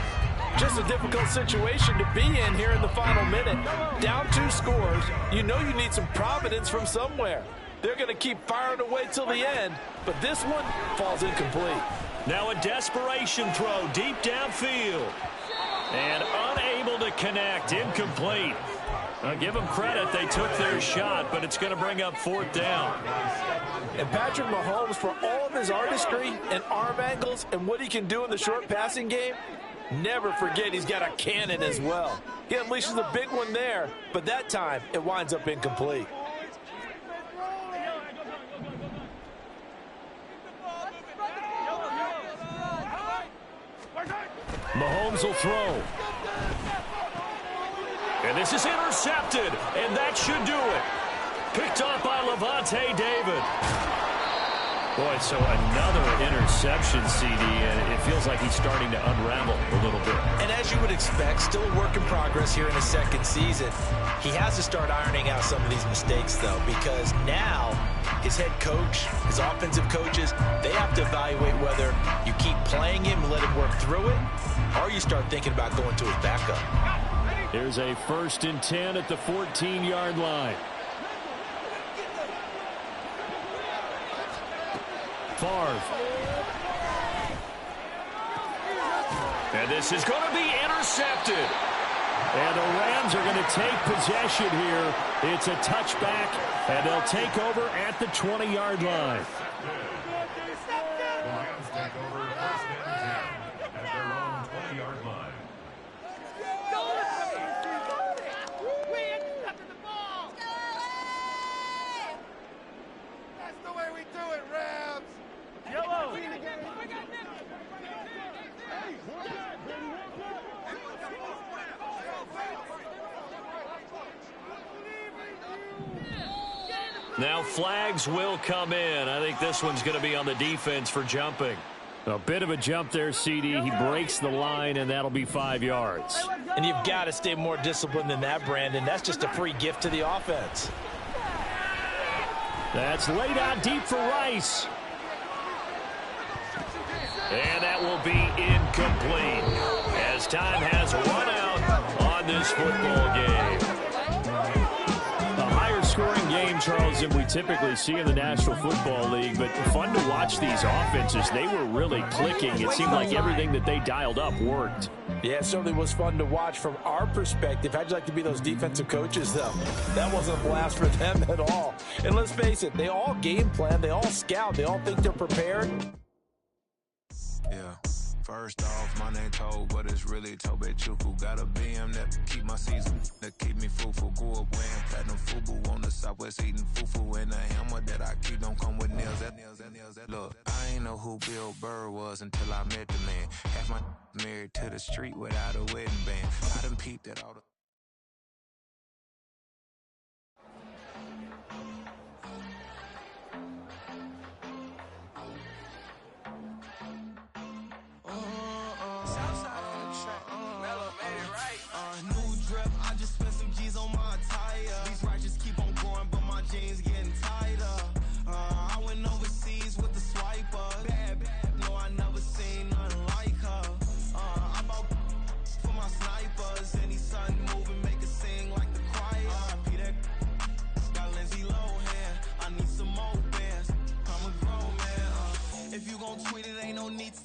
[SPEAKER 2] Just a difficult situation to be in here in the final minute. Down 2 scores. You know you need some providence from somewhere. They're going to keep firing away till the end, but this one falls incomplete.
[SPEAKER 1] Now a desperation throw deep downfield. And unable to connect, incomplete. I'll give them credit, they took their shot, but it's going to bring up 4th down.
[SPEAKER 2] And Patrick Mahomes, for all of his artistry and arm angles and what he can do in the short passing game, never forget he's got a cannon as well. He unleashes a big one there, but that time it winds up incomplete.
[SPEAKER 1] Mahomes will throw. And this is intercepted, and that should do it. Picked off by Levante David. Boy, so another interception, CD, and it feels like he's starting to unravel a little bit.
[SPEAKER 2] And as you would expect, still a work in progress here in his second season. He has to start ironing out some of these mistakes, though, because now his head coach, his offensive coaches, they have to evaluate whether you keep playing him and let him work through it, or you start thinking about going to his backup.
[SPEAKER 3] Here's a 1st and 10 at the 14-yard line. Favre.
[SPEAKER 1] And this is going to be intercepted.
[SPEAKER 3] And the Rams are going to take possession here. It's a touchback, and they'll take over at the 20-yard line.
[SPEAKER 5] Rams take over 1st and 10 at their own 20-yard line.
[SPEAKER 4] That's the way we do it, Rams.
[SPEAKER 1] Now flags will come in. I think this one's going to be on the defense for jumping.
[SPEAKER 3] A bit of a jump there, CD. He breaks the line, and that'll be 5 yards.
[SPEAKER 2] And you've got to stay more disciplined than that, Brandon. That's just a free gift to the offense.
[SPEAKER 3] That's laid out deep for Rice.
[SPEAKER 1] And that will be incomplete as time has run out on this football game.
[SPEAKER 3] A higher-scoring game, Charles, than we typically see in the National Football League, but fun to watch these offenses. They were really clicking. It seemed like everything that they dialed up worked.
[SPEAKER 2] Yeah, it certainly was fun to watch from our perspective. How'd you like to be those defensive coaches, though? That wasn't a blast for them at all. And let's face it, they all game plan, they all scout, they all think they're prepared.
[SPEAKER 6] Yeah. First off, my name Toad, but it's really Tobe Chuku. Got a BM that keep my season, that keep me fruitful. Grew up wearing platinum FUBU on the Southwest, eating fufu. And the hammer that I keep don't come with nails. Look, I ain't know who Bill Burr was until I met the man. Half my married to the street without a wedding band. I done peeped at all the...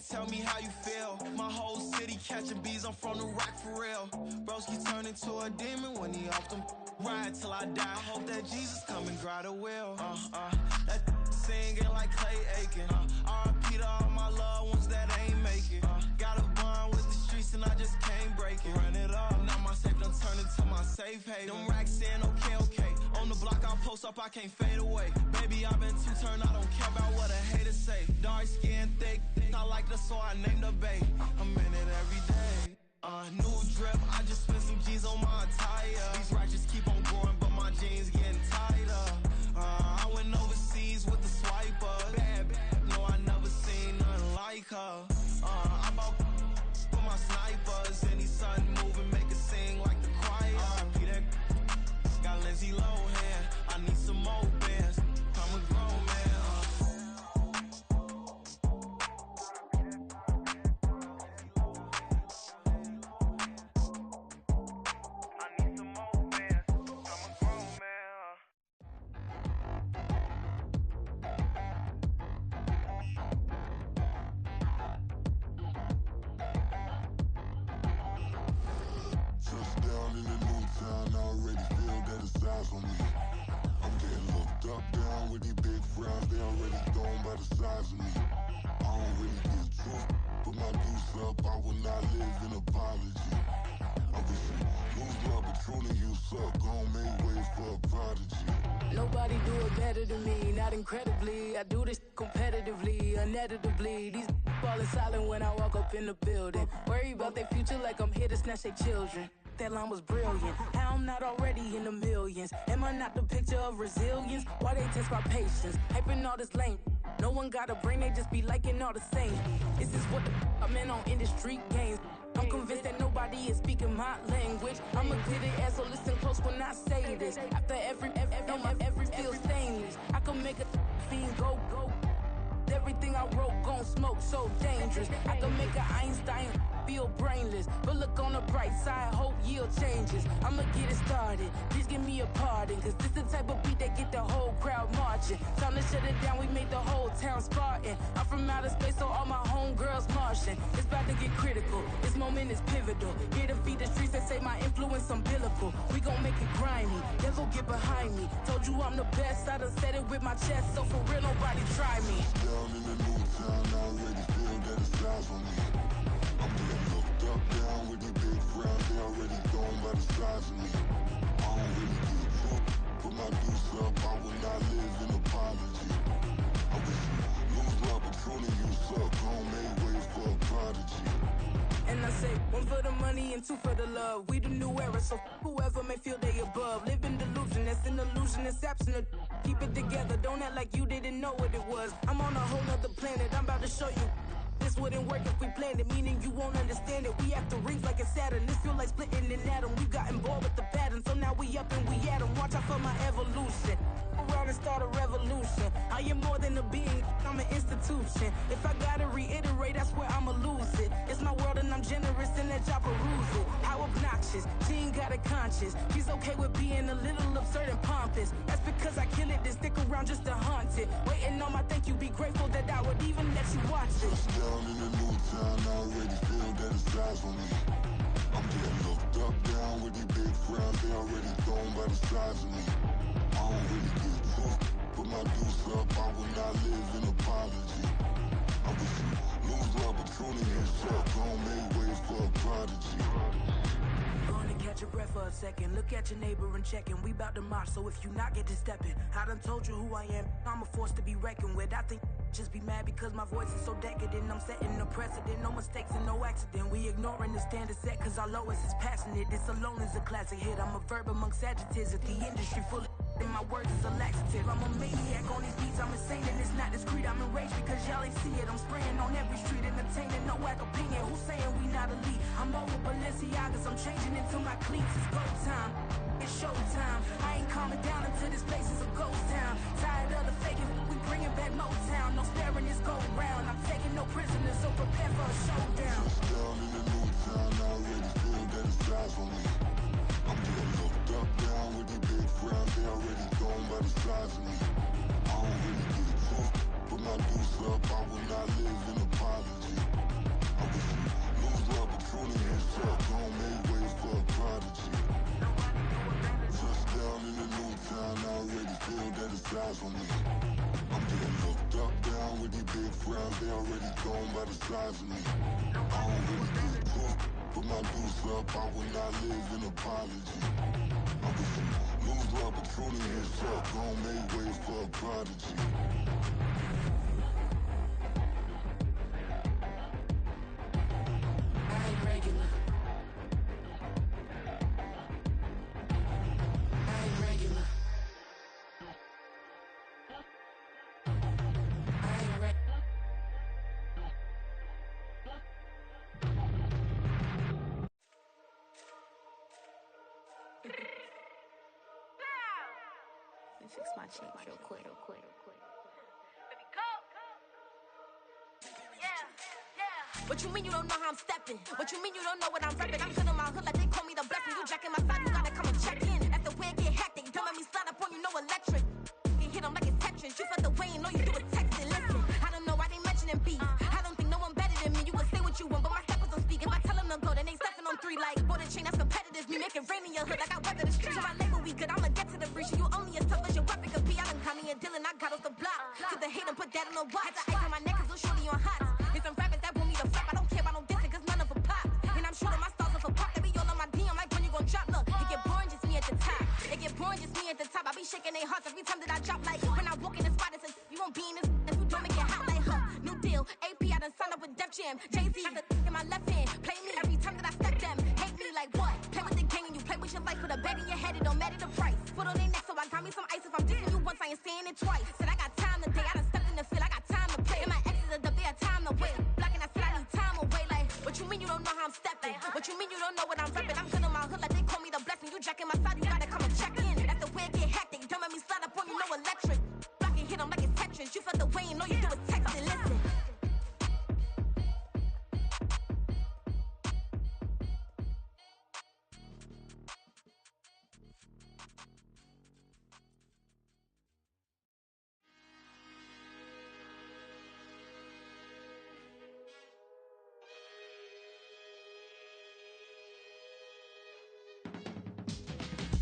[SPEAKER 6] Tell me how you feel. My whole city catching bees. I'm from the rock for real. Broski turn into a demon when he off them. Ride till I die. I hope that Jesus come and grab the wheel. That singing like Clay Aiken. R.I.P. to all my loved ones that ain't make it. Got a bond with the streets and I just can't break it. Run it up. Now my safe done turn into my safe haven. Them racks in, okay. On the block I post up, I can't fade away. Baby, I've been too turned. I don't care about what a hater say. Dark skin, thick. I like the so I named the bay. I'm in it every day. New drip, I just spent some G's on my attire. These righteous keep on growing, but my jeans getting tighter. I went overseas with the swiper. Bad, no, I never seen nothing like her. I bought for my snipers. Any sun moving, make it sing like the choir. Peter got Lindsay Lohan. I need some more bands. I'm a grown man.
[SPEAKER 7] that it's eyes on me. I'm getting looked up, down with these big frowns. They already thrown by the size of me. I don't really give truth, put my deuce up. I will not live in apology. I wish you lose love, but truly you suck. Gon' make way for a prodigy.
[SPEAKER 8] Nobody do it better than me, not incredibly. I do this competitively, uneditably. These falling silent when I walk up in the building. Worry about their future like I'm here to snatch their children. That line was brilliant. How I'm not already in the millions? Am I not the picture of resilience? Why they test my patience? Hyping all this lame. No one got a brain, they just be liking all the same. This is what the I'm in on industry games. I'm convinced that nobody is speaking my language. I'm a good ass, so listen close when I say this. After every feel stainless. I can make a fiend go. Everything I wrote gon' smoke, so dangerous. I can make an Einstein feel brainless. But look on the bright side, hope yield changes. I'ma get it started, please give me a pardon. Cause this the type of beat that get the whole crowd marching. Time to shut it down, we made the whole town Spartan. I'm from outer space, so all my homegirls Martian. It's about to get critical, this moment is pivotal. Here to feed the streets that say my influence umbilical. We gon' make it grimy, devil get behind me. Told you I'm the best, I done said it with my chest. So for real, nobody try me.
[SPEAKER 7] Down in the new town, I already feel that it's eyes on me. I'm getting looked up, down with these big frowns. They already thrown by the size of me. I don't really give truth, put my deuce up. I will not live in apology. I wish you lose love, but truly you suck. Gon' make way for a prodigy.
[SPEAKER 8] And I say, one for the money and two for the love. We the new era, so whoever may feel they above. Live in delusion, that's an illusion, it's absent. Keep it together, don't act like you didn't know what it was. I'm on a whole nother planet, I'm about to show you. This wouldn't work if we planned it, meaning you won't understand it. We have to rings like a Saturn, this feel like splitting an atom. We got involved with the pattern, so now we up and we at 'em. Watch out for my evolution. Around and start a revolution. I am more than a being, I'm an institution. If I gotta reiterate, that's where I'ma lose it. It's my world and I'm generous and that y'all peruse it. How obnoxious, she ain't got a conscience. She's okay with being a little absurd and pompous. That's because I kill it, then stick around just to haunt it. Waiting on my thank you, be grateful that I would even let you watch it.
[SPEAKER 7] Down in the new town, I already feel that it's eyes on me. I'm getting looked up, down with these big frowns. They already thrown by the size of me. I don't really give truth, put my deuce up. I will not live in apology. I wish you lose love, but truly you suck. Gon' make way for a prodigy.
[SPEAKER 8] Gonna catch your breath for a second. Look at your neighbor and checking. We bout to march, so if you not get to stepping. I done told you who I am. I'm a force to be reckoned with. I think just be mad because my voice is so decadent. I'm setting a precedent, no mistakes and no accident. We ignoring the standard set cause our lowest is passionate. This alone is a classic hit. I'm a verb amongst adjectives. If the industry full of and my words is a laxative. I'm a maniac on these beats, I'm insane and it's not discreet. I'm enraged because y'all ain't see it. I'm spraying on every street, entertaining, no whack opinion. Who's saying we not elite? I'm over Balenciagas, I'm changing into my cleats. It's go time, it's show time. I ain't calming down until this place is a ghost town. Tired of the faking, we bringing back Motown. No sparing this go round. I'm taking no prisoners, so prepare for a showdown.
[SPEAKER 7] Down in the new town, I already feel that it's eyes on me. I'm getting looked up, down with these big frowns. They already thrown by the size of me. I don't really give truth, put my deuce up. I will not live in apology. I wish you lose love, but truly you suck. Gon' make way for a prodigy. Just down in the new town, I already feel that it's eyes on me. I'm getting looked up, down with these big frowns. They already thrown by the size of me. I don't really give truth, put my deuce up. I will not live in apology. I wish you lose love, but truly you suck. Gon' make way for a prodigy.
[SPEAKER 8] I ain't regular. I ain't regular. I ain't regular.
[SPEAKER 9] Let me fix my change real quick. What you mean you don't know how I'm stepping? What you mean you don't know what I'm repping? I'm good in my hood like they call me the blessing. You jacking my side, you gotta come and check in. That's the way it get hectic. Don't make me slide up on you, no electric. You hit them like it's Tetris. You felt the way and all you do is text it. Listen, I don't know why they mentioning beef. I don't think no one better than me. You would say what you want, but my steppers don't speak. If I tell them to go, then they stepping on 3 like border chain. That's competitive. Me making rain in your hood like I weather the streets. On my label, we good. I'm a the hate and put that on the watch. Had the ice on my neck cause little shorty on hot. There's some rappers that want me to flop. I don't care about no dissing cause none of them pop. And I'm shooting my stars off a pop. They be all on my DM like when you gon' drop. Look, it get boring just me at the top. It get boring just me at the top. I be shaking their hearts every time that I drop. Like when I walk in the spot, it says you won't be in this if you don't make it hot like her. New deal, AP, I done signed up with Def Jam. Jay-Z got the in my left hand. Play me every time that I step them. Hate me like what? Play with the gang and you play with your life. Put a bet in your head, it don't matter the price. Foot on their neck, so I got me some ice. If I'm dissing you once, I ain't saying it twice. Said I got time today, I done stepped in the field, I got time to play. And my exes are up there, time to wait. Black and I said I need time away. Like, what you mean you don't know how I'm stepping? What you mean you don't know what I'm repping? I'm good on my hood like they call me the blessing. You jacking my side, you gotta come and check in. That's the way it get hectic. Don't make me slide up on you, no electric. Block and hit them like it's Tetris. You felt the way and all you do is text and listen.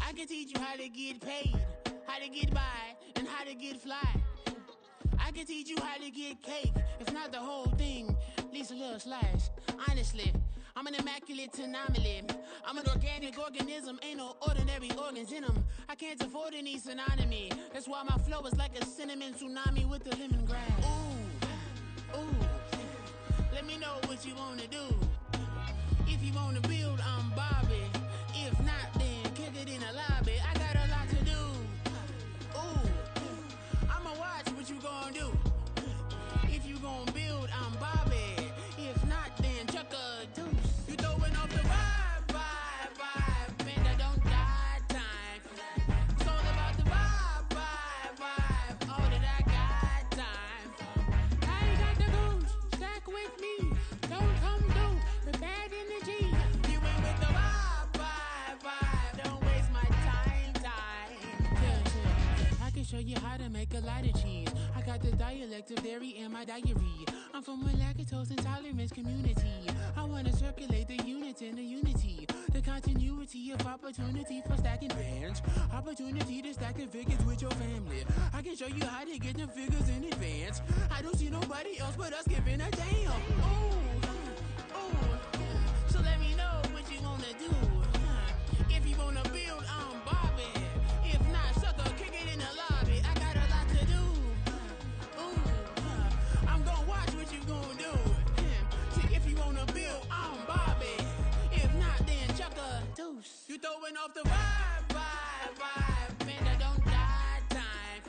[SPEAKER 10] I can teach you how to get paid, how to get by, and how to get fly. I can teach you how to get cake, if not the whole thing, at least a little slice. Honestly, I'm an immaculate anomaly. I'm an organic organism, ain't no ordinary organs in them. I can't afford any synonymy. That's why my flow is like a cinnamon tsunami with the lemongrass. Ooh, ooh, let me know what you wanna do. If you wanna build, I'm Bobby. If not, then kick it in the lobby. I got a lot to do. Ooh, I'ma watch what you gon' do. If you gon' build, I'm Bobby. If not, then chuck a deuce. You throwing off the vibe, man, I don't got time. It's all about the vibe, all that I got time. I ain't got the goose, stack with me. Don't come through the bad energy. You ain't with the vibe, don't waste my time. Yeah. I can show you how to make a lot of cheese. I got the dialect of dairy in my diary. I'm from a lactose intolerance community. I wanna circulate the units in the unity. The continuity of opportunity for stacking bands. Opportunity to stack the figures with your family. I can show you how to get the figures in advance. I don't see nobody else but us giving a damn. Ooh, so let me know what you wanna do. If you wanna build, I'm Bobby. If not, sucker, kick it in the lobby. I got a lot to do. I'm gonna watch what you gonna do. See, if you wanna build, I'm Bobby. If not, then chuck a deuce. You throwing off the vibe, man, I don't got time.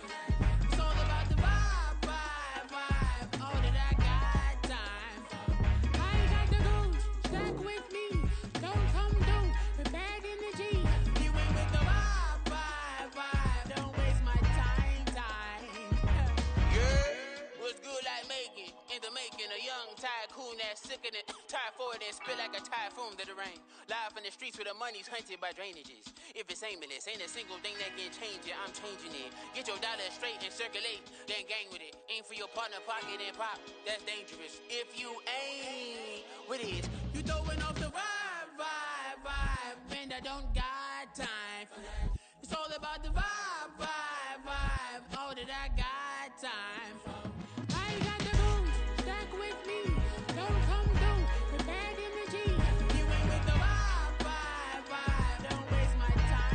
[SPEAKER 10] It's all about the vibe, all that I got time. I ain't got the goose, stack with me. Don't come through with bad energy. You ain't with the vibe, don't waste my time. Yeah, what's good like making? In the making, a young tycoon that's sick in it. Tired for it and spit like a typhoon to the rain. Live in the streets where the money's hunted by drainages. If it's aimless, ain't a single thing that can change it. I'm changing it. Get your dollar straight and circulate, then gang with it. Aim for your partner, pocket and pop. That's dangerous. If you ain't with it, you throwing off the vibe, man, I don't got time for that. It's all about the vibe, all that I got time for. I ain't got the goose, stack with me. Don't come through with bad energy. You ain't with the vibe, don't waste my time.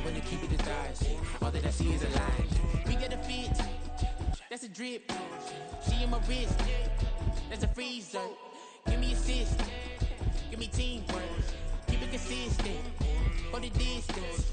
[SPEAKER 10] wanna keep it a thighs. All that I see is a lie. We get a fit, that's a drip. She in my wrist, that's a freezer. Give me assist, give me teamwork. Keep it consistent, for the distance.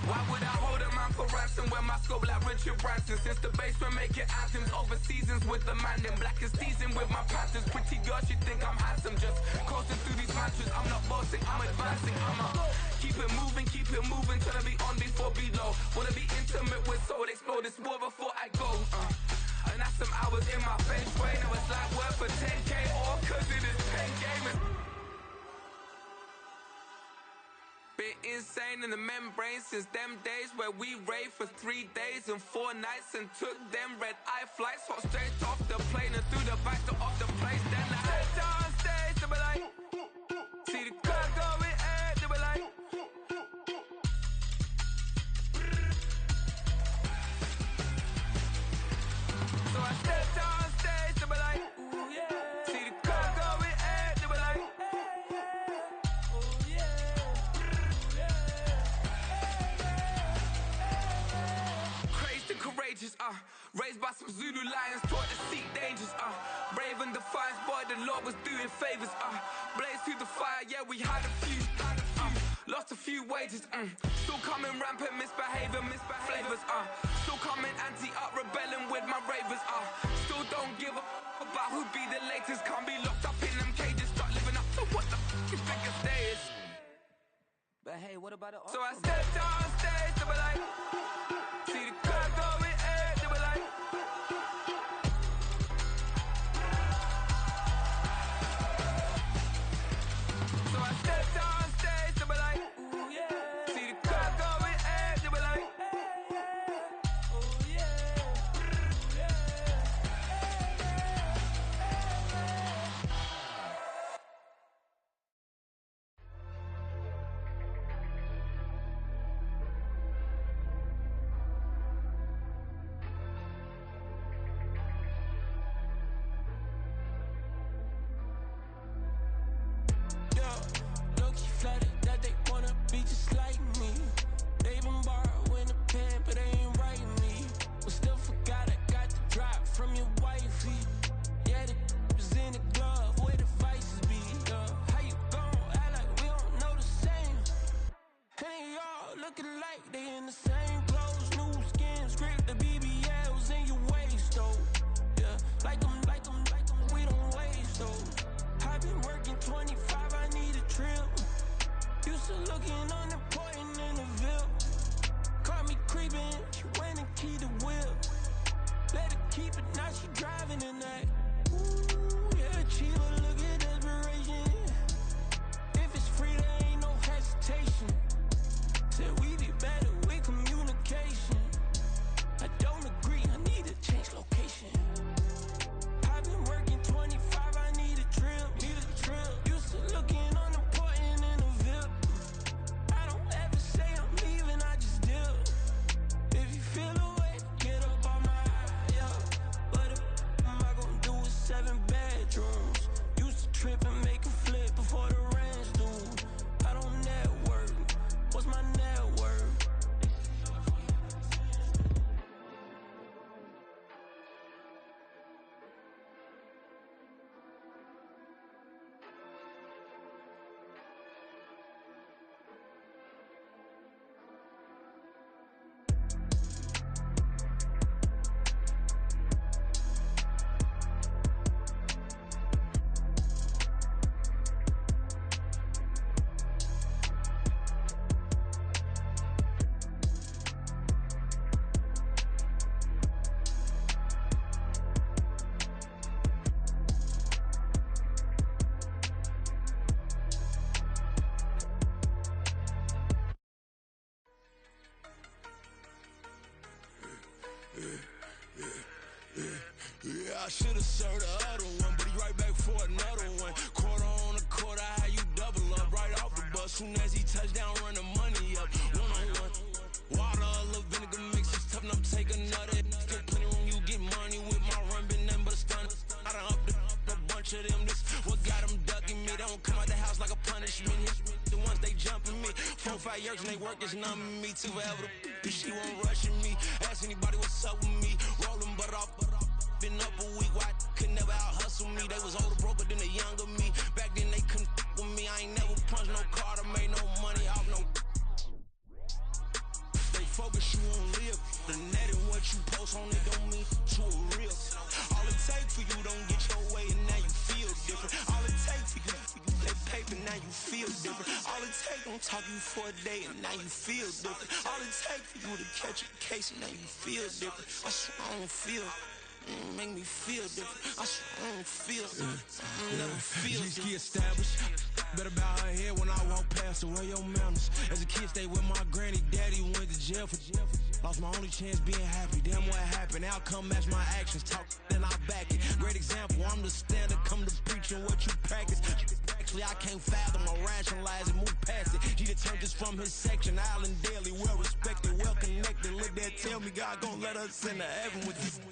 [SPEAKER 11] Why would I hold a man for ransom when my scope like Richard Branson? Since the basement making anthems over seasons with the man in black is seasoned with my panthers. Pretty girls, you think I'm handsome, just coasting through these mantras. I'm not bossing, I'm advancing. Keep it moving, trying to be on before below. Wanna be intimate with soul, explode this war before I go. And that's some hours in my bench way. Now it's like work for 10K or cause it is pen gaming. Bit insane in the membrane since them days where we raved for 3 days and 4 nights and took them red eye flights, hot straight off the plane and through the back door of the place. Then I stepped on stage, they were like, see the crowd going ahead, they were like, so I stepped on stage, they were like, ooh yeah, see the crowd going ahead, they were like, ooh yeah. Courageous, raised by some Zulu lions, taught to seek dangers, brave and defiant, boy, the Lord was doing favors, blaze through the fire, yeah, we had a few, lost a few wages, still coming rampant, misbehavior, flavors, still coming anti-up, rebelling with my ravers, still don't give a about who be the latest, can't be locked up in them cages, start living up to what the f*** you think a day is.
[SPEAKER 12] But hey, what about the
[SPEAKER 11] So I stepped on stage, they were like, see the crowd going ahead, they were like,
[SPEAKER 6] looking like they in the same clothes, new skin, script, the BBLs in your waist, though. Yeah, like them, we don't waste, though. I've been working 25, I need a trip. Used to looking unimportant in the Ville. Caught me creeping, she went and keyed the whip. Let her keep it, now she driving in that. Ooh, yeah, Chiva, look at desperation. If it's free, there ain't no hesitation. Said we be better with communication. I don't agree, I need to change location. I've been working 25, I need a trip. Used to looking unimportant in the VIP. I don't ever say I'm leaving, I just dip. If you feel away, get up on my yeah. What am I gonna do with 7 bedrooms? Used to trip and make a flip before the rent's due. I don't network. What's my net worth? Yeah, I should've served the other one, but he right back for another one. Quarter on a quarter, how you double up right off the bus. Soon as he touched down, run the money up. One-on-one. Water, a little vinegar mix, it's tough enough to take another. Still plenty room, you get money with my run, been nothing but a stun. I done up a bunch of them, this what got them ducking me. They don't come out the house like a punishment. The ones they jumping me. 4 or 5 years and they work is numbing me. Too forever, she won't rushing me. Ask anybody what's up with me. Rolling butt off. Been up a week, why could never out hustle me? They was older, broker than the younger me. Back then they couldn't with me. I ain't never punched no card or made no money off no. They focus, you on live. The net and what you post on it don't mean to a real. All it take for you don't get your way and now you feel different. All it take for you that paper, now you feel different. All it take don't talk you for a day and now you feel different. All it take for you to catch a case and now you feel different. I swear I don't feel. Make me feel different. I swear I don't feel never feel different. G-ski established. Better bow her head when I walk past her. Where your manners? As a kid, stayed with my granny. Daddy went to jail for lost my only chance being happy. Damn, what happened? Outcome match my actions. Talk, then I back it. Great example. I'm the standard. Come to preaching what you practice. Actually, I can't fathom or rationalize and move past it. He turned this from his section. Island daily, well respected, well connected. Look there, tell me God gon' let us into heaven with you.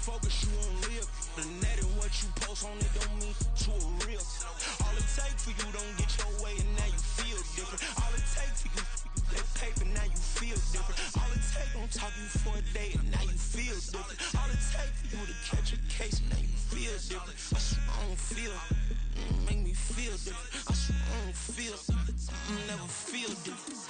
[SPEAKER 6] Focus, you on live. The net and what you post on it don't mean to a real. All it take for you don't get your way and now you feel different. All it take for you that paper, now you feel different. All it take don't talk you for a day and now you feel different. All it take for you to catch a case and now you feel different. I swear I don't feel. Make me feel different. I swear I don't feel. Never feel different.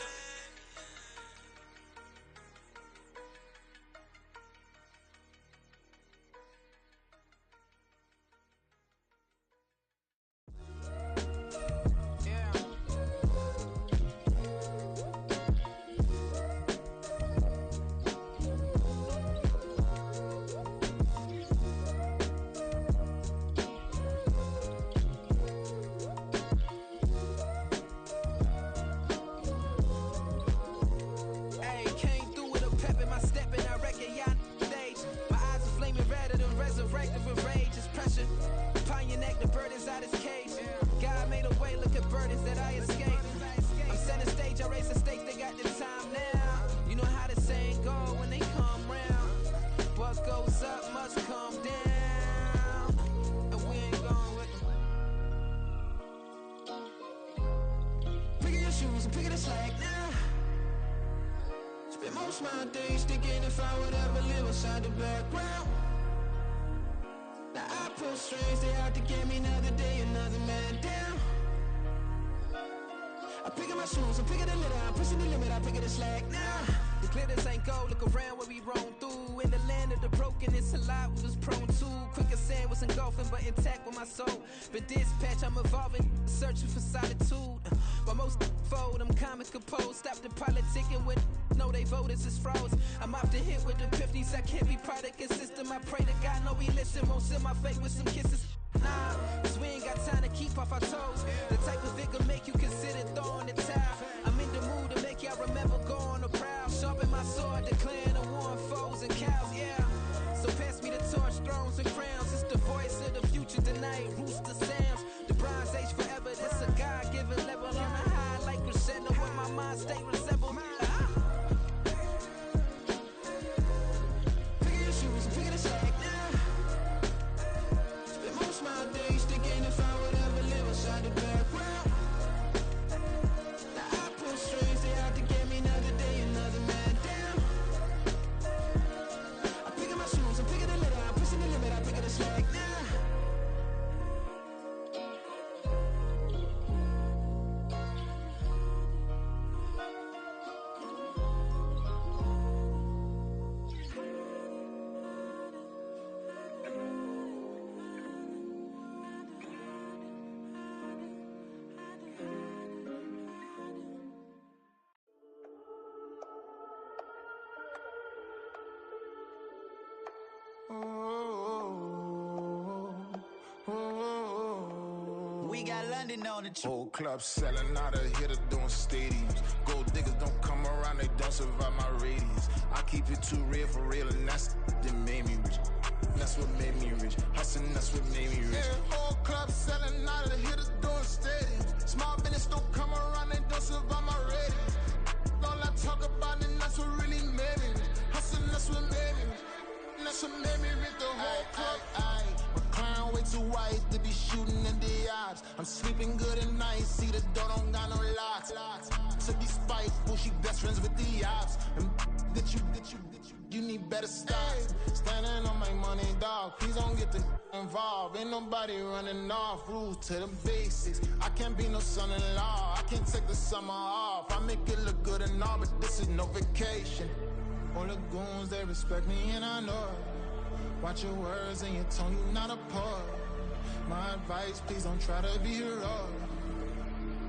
[SPEAKER 6] Most my days thinking if I would ever live inside the background. Now I pull strings, they out to get me another day, another man down. I pick up my shoes, I'm picking the litter, I'm pushing the limit, I pick it a slack now. The glitters ain't gold, look around where we roam through. In the land of the broken, it's a lot we was prone to. Quicker sand was engulfing, but intact with my soul. Been dispatched, I'm evolving, searching for solitude. While most fold, I'm comic composed. Stop the politicking with no, they voters is froze. I'm off the hit with the 50s, I can't be product of system. I pray to God, no, we listen, won't send my fate with some kisses. Nah, cause we ain't got time to keep off our toes. The type of it can make you consider throwing the towel. I'm in the mood to make y'all remember going to proud. Sharpen my sword, declaring the war on foes and cows, yeah. So pass me the torch, thrones and crowns. It's the voice of the future tonight, rooster sounds. The Bronze Age forever, this a God-given level. On a high like crescendo when my mind stay resembled. Pick your shoes and pick the slack now. Spend most of my days thinking if I would ever live inside the background. Now I pull strings, they out to get me another day, another man down. I pick up my shoes, I'm picking the litter, I'm pushing the limit, I pick up the slack now.
[SPEAKER 13] We got London on the trip.
[SPEAKER 14] Whole club selling out of hitter doing stadiums. Gold diggers don't come around, they don't survive my radius. I keep it too real for real, and that's that made me rich. That's what made me rich. Hustling, that's what made me rich. Yeah, whole club selling out of hitters doing stadiums. Small business don't come around, they don't survive my radius. All I talk about, and that's what really made me rich. Hustling, that's what made me rich. That's what made me rich. The whole club. My crown way too white to be shooting in the eyes. I'm sleeping good at night, see the door don't got no locks. To be spiteful, she best friends with the ops. And you need better stop. Standing on my money, dog. Please don't get involved. Ain't nobody running off. Rules to the basics. I can't be no son-in-law. I can't take the summer off. I make it look good and all, but this is no vacation. All the goons, they respect me and I know it. Watch your words and your tone, you not a poet. My advice, please don't try to be heroic.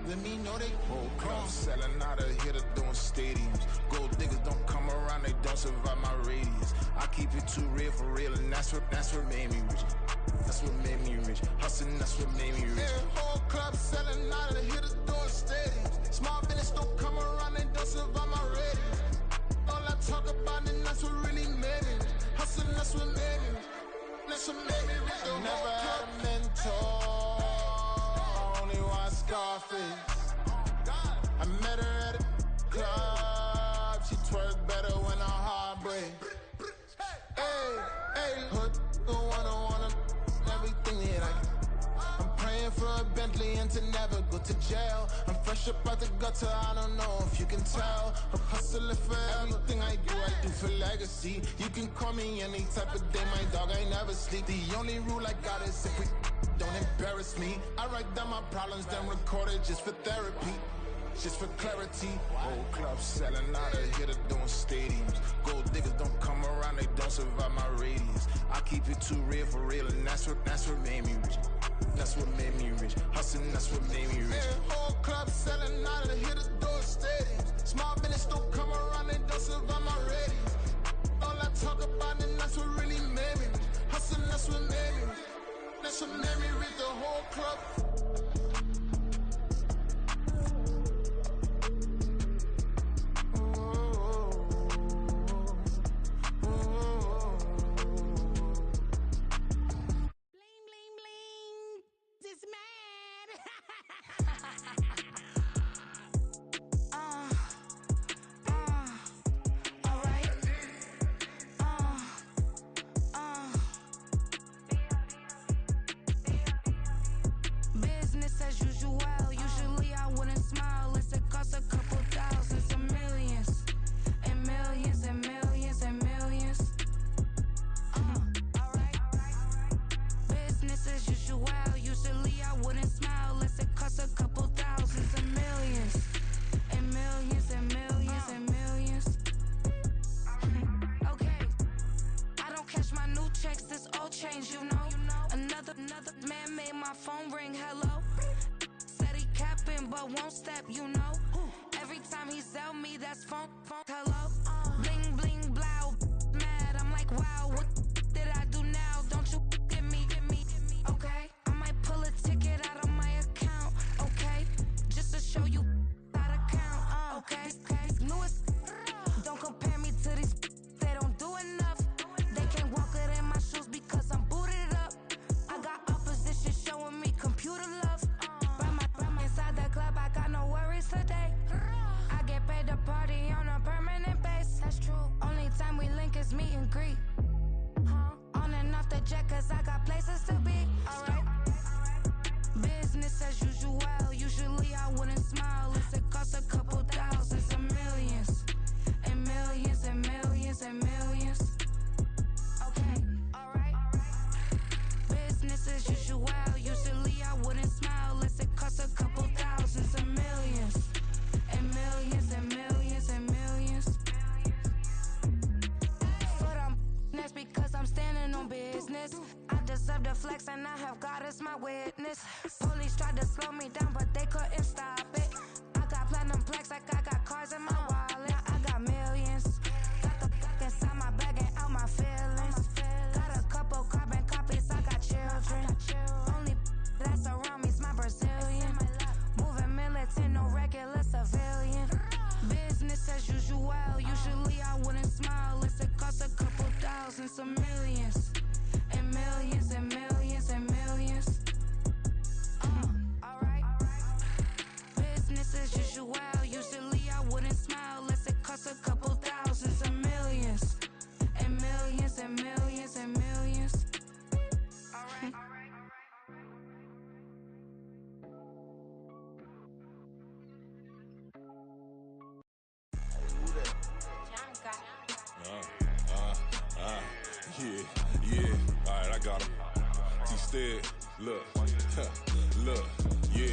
[SPEAKER 14] Let me know they whole club selling out of hitter doing stadiums. Gold diggers don't come around, they don't survive my radius. I keep it too real for real, and that's what made me rich. That's what made me rich. Hustling, that's what made me rich. Yeah, whole club selling out of hitters doing stadiums. Small business don't come around, they don't survive my radius. All I talk about, and that's what really made me rich. Hustling, that's what made me rich. That's what made me rich. I never had a mentor. Only watch Scarface. I met her at a club. She twerk better when her heart breaks. Hey, hood, wanna everything that I can. I'm praying for a Bentley and to never go to jail. I'm fresh up out the gutter, I don't know if you can tell. I'm hustling for everything I do for legacy. You can call me any type of day, my dog, I never sleep. The only rule I got is if we don't embarrass me. I write down my problems, then record it just for therapy. Just for clarity. Whole club selling out of hitter doing stadiums. Gold diggers don't come around, they don't survive my radius. I keep it too real for real, and that's what made me rich. That's what made me rich. Hustling, that's what made me rich. Yeah, whole club selling out of hitters doing stadiums. Small business don't come around, they don't survive my radius. All I talk about, and that's what really made me rich. Hustling, that's what made me rich. That's what made me rich. The whole club.
[SPEAKER 8] won't step, you know. Every time he sell me, that's funk, hello. Bling, bling, blow, mad, I'm like, wow, what did I do now? Don't you get me, okay? I might pull a ticket out of my account, okay? Just to show you how to count, okay? Newest, don't compare me to these, they don't do enough. They can't walk it in my shoes because I'm booted up. I got opposition showing me computer love. From inside the club, I got no worries today. I get paid to party on a permanent base. That's true. Only time we link is meet and greet. On and off the jet, cause I got places to be. Alright. Business as usual. Usually I wouldn't smile if it cost a couple thousands and millions. And millions and millions and millions. Okay, alright. Business as usual. Usually I wouldn't smile unless it cost a couple thousands and millions. And millions and millions and millions. Foot on that's because I'm standing on business. I deserve the flex and I have God as my witness. Police tried to slow me down but they couldn't stop it. I got platinum plaques like I got cars in my wallet. I got millions. Got the fuck inside my bag and out my feelings. Got a couple carbon copies, I got children. Only that's around me's my Brazilian. Moving militant, no regular civilian. Business as usual. Usually I wouldn't smile unless it cost a couple thousands of millions. And millions and millions and millions. Alright. Business as usual. Usually I wouldn't smile unless it cost a couple thousands of millions. And millions and millions and millions. Alright.
[SPEAKER 15] Yeah. Alright, I got him. Instead, look, yeah.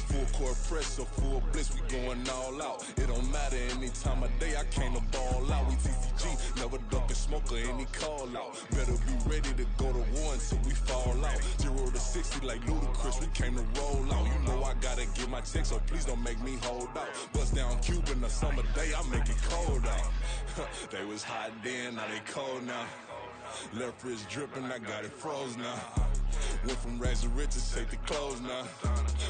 [SPEAKER 15] Full court press, so full blitz, we going all out. It don't matter any time of day, I came to ball out. We TCG, never duck a smoker, any call out. Better be ready to go to war until we fall out. 0 to 60 like Ludacris, we came to roll out. You know I gotta get my check, so please don't make me hold out. Bust down Cuban, a summer day, I make it cold out. They was hot then, now they cold now. Left wrist dripping, I got it froze now. Went from rags to riches, take the clothes now.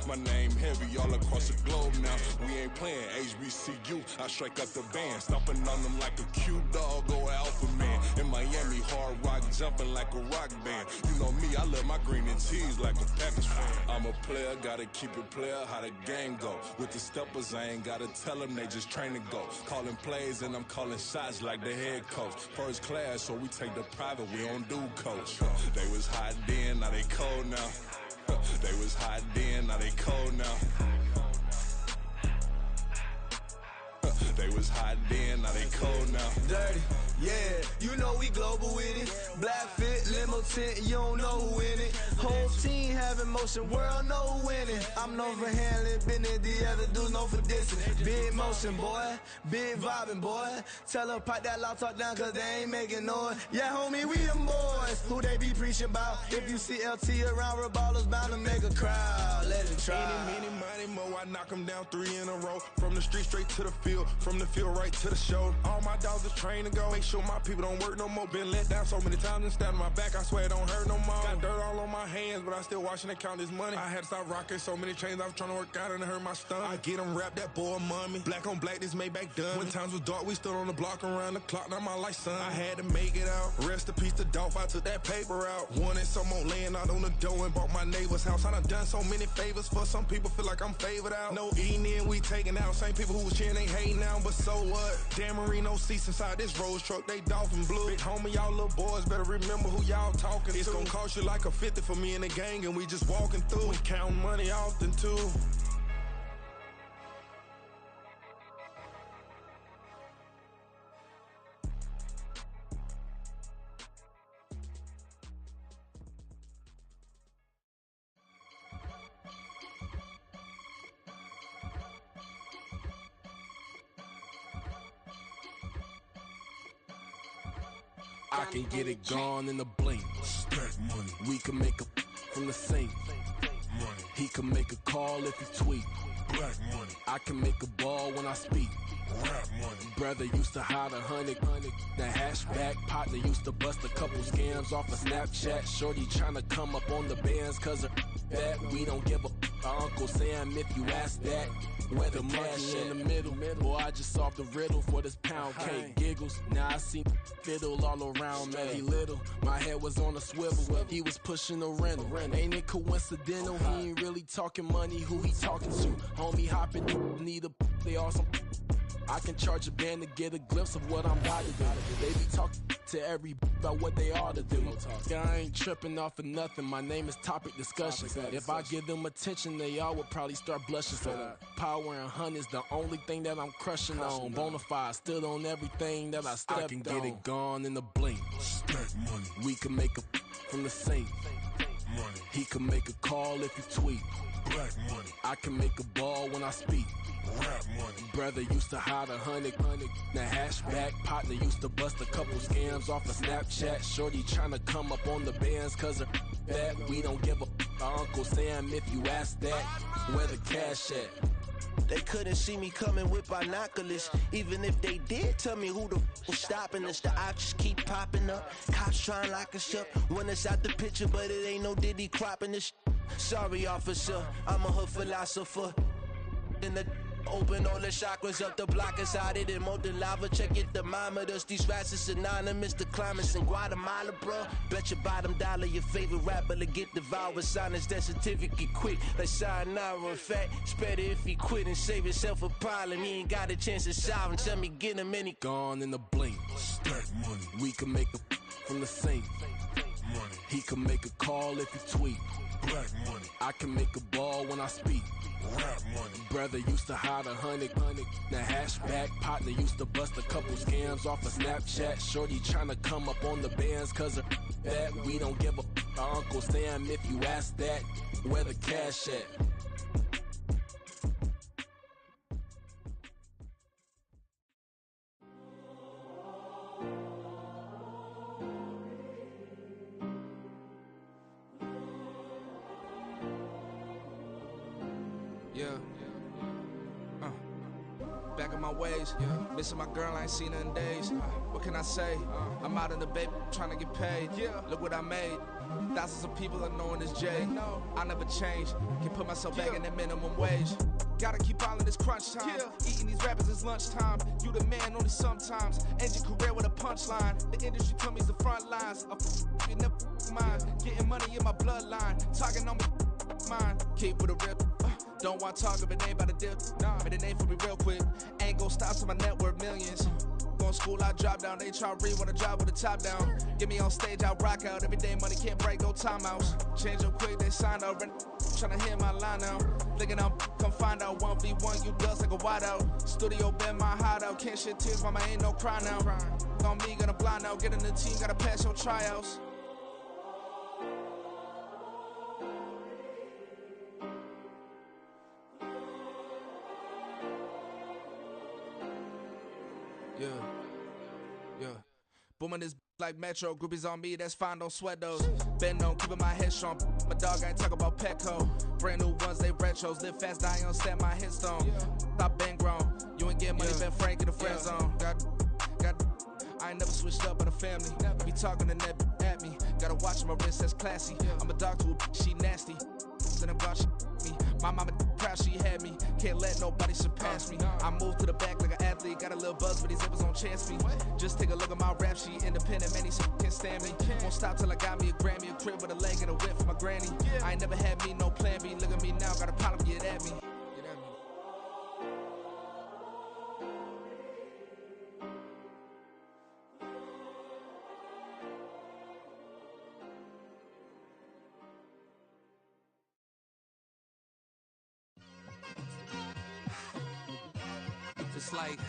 [SPEAKER 15] My name heavy all across the globe now. We ain't playing HBCU, I strike up the band. Stomping on them like a cute dog or alpha man. In Miami, hard rock jumping like a rock band. You know me, I love my green and cheese like a Packers fan. I'm a player, gotta keep it player, how the game go. With the steppers, I ain't gotta tell them, they just train to go. Calling plays and I'm calling shots like the head coach. First class, so we take the private, we don't do coach. They was hot then, now they cold now. They was hot then, now they cold now. They was hot then, now they cold now.
[SPEAKER 16] Dirty, yeah, you know we global with it. Black fit, limo tint, you don't know who in it. Whole team having motion, world know who winning. I'm known for handling business, the other dudes known for dissing. Big motion, boy, big vibing, boy. Tell them pipe that loud talk down, cause they ain't making noise. Yeah, homie, we them boys, who they be preaching about. If you see LT around, Reballo's bound to make a crowd. Let it try.
[SPEAKER 14] Many, mo, I knock them down 3 in a row. From the street straight to the field, from the field right to the show. All my dogs are trained to go. Make sure my people don't work no more. Been let down so many times and stabbed my back, I swear it don't hurt no more. Got dirt all on my hands, but I still watching and count this money. I had to stop rocking so many chains, I was trying to work out and it hurt my stomach. I get them wrapped, that boy mommy. Black on black, this Maybach done. When times was dark, we stood on the block around the clock, now my life son. I had to make it out. Rest in peace to Dolph, I took that paper out. Wanted some more laying out on the dough and bought my neighbor's house. I done done so many favors for some people, feel like I'm favored out. No eating in, we taking out. Same people who was cheering, they hating now, but so what? Dan Marino seats inside this Rolls truck, they dolphin blue. Big homie, y'all little boys better remember who y'all talking to. It's gonna cost you like a 50 for me and the gang, and we just walking through. We counting money often too.
[SPEAKER 17] I can get it gone in a blink. Stack money. We can make a from the sink. Money. He can make a call if he tweet.
[SPEAKER 7] Black money.
[SPEAKER 17] I can make a ball when I speak.
[SPEAKER 7] Rap money.
[SPEAKER 17] Brother used to hide 100. The hashback partner used to bust a couple scams off of Snapchat. Shorty tryna come up on the bands cause of that. We don't give a Uncle Sam if you ask that. Where the monkey in the middle. Boy, I just solved the riddle for this pound cake. Giggles, now I see fiddle all around me. He little, my head was on a swivel. He was pushing a rental. Ain't it coincidental? He ain't really talking money. Who he talking to? Homie hopping, need a they awesome. I can charge a band to get a glimpse of what I'm about to do. They be talking to every about what they ought to do. I ain't tripping off of nothing. My name is topic discussion. If I give them attention, they all would probably start blushing. Power and hunt is the only thing that I'm crushing on. Bonafide, stood on everything that I stepped on. I can get it gone in a blink.
[SPEAKER 7] Stack money.
[SPEAKER 17] We can make a from the sink.
[SPEAKER 7] Money.
[SPEAKER 17] He can make a call if you tweet.
[SPEAKER 7] Black money.
[SPEAKER 17] I can make a ball when I speak.
[SPEAKER 7] Rap money.
[SPEAKER 17] Brother used to hide 100. The hashback partner used to bust a couple scams off of Snapchat. Shorty tryna come up on the bands cause of that. We don't give a Uncle Sam if you ask that. Where the cash at?
[SPEAKER 16] They couldn't see me coming with binoculars. Even if they did tell me who the was stopping us, the options keep popping up. Cops trying to lock us up when it's out the picture, but it ain't no Diddy cropping this. Sorry, officer, I'm a hood philosopher. In the open all the chakras up the block inside it and molten lava. Check it, thermometers. These rats is synonymous to climates in Guatemala, bro. Bet your bottom dollar your favorite rapper to get devoured. Sign his death certificate quick. Like sayonara. In fact, it's better if he quit and save himself a problem. He ain't got a chance to solve and tell me get him any.
[SPEAKER 17] Gone in the blink.
[SPEAKER 7] Stack money.
[SPEAKER 17] We can make a from the sink.
[SPEAKER 7] Money.
[SPEAKER 17] He can make a call if you tweet.
[SPEAKER 7] Black money.
[SPEAKER 17] I can make a ball when I speak.
[SPEAKER 7] Rap money.
[SPEAKER 17] Brother used to hide 100. The hashback partner used to bust a couple scams off of Snapchat. Shorty tryna come up on the bands cause of that. We don't give a Uncle Sam if you ask that. Where the cash at?
[SPEAKER 18] Yeah. Back in my ways, missing my girl, I ain't seen her in days. What can I say? I'm out in the baby, trying to get paid. Look what I made. Thousands of people are knowing this Jay. I never change. Can put myself back in that minimum wage. Gotta keep all in this crunch time. Eating these rappers is lunchtime. You the man only sometimes. End your career with a punchline. The industry told me it's the front lines. You never mind. Getting money in my bloodline. Talking on me, mine. Keep with a real. Don't want to talk if it ain't about a dip. But it ain't for me real quick. Ain't gon' stop till my net worth millions. Going school, I drop down. They try to read when I drop with the top down. Get me on stage, I rock out. Every day money can't break, no timeouts. Change up quick, they signed up. Tryna hear my line now. Thinking I'm come find out 1v1, you dust like a wideout. Studio been my hideout. Can't shed tears, mama ain't no cry now. On me, gonna blind out. Get in the team, gotta pass your tryouts. Yeah. Booming this like Metro. Groupies on me, that's fine, don't sweat those. Been on, keeping my head strong. My dog ain't talk about Petco. Brand new ones, they retros. Live fast, die on set my headstone. Stop been grown. You ain't get money, been Frank in the friend zone. Got. I ain't never switched up on the family. Be talking to that at me. Gotta watch my wrist, that's classy. I'm a dog to a she nasty. Then I'm about she me. My mama proud she had me. Can't let nobody surpass me. I moved to the back like an athlete. Got a little buzz, but these zippers don't chance me. Just take a look at my rap sheet. Independent, man, these can't stand me. Won't stop till I got me a Grammy, a crib with a leg and a whip for my granny. I ain't never had me no plan B. Look at me now, got a problem, get at me.
[SPEAKER 11] It's like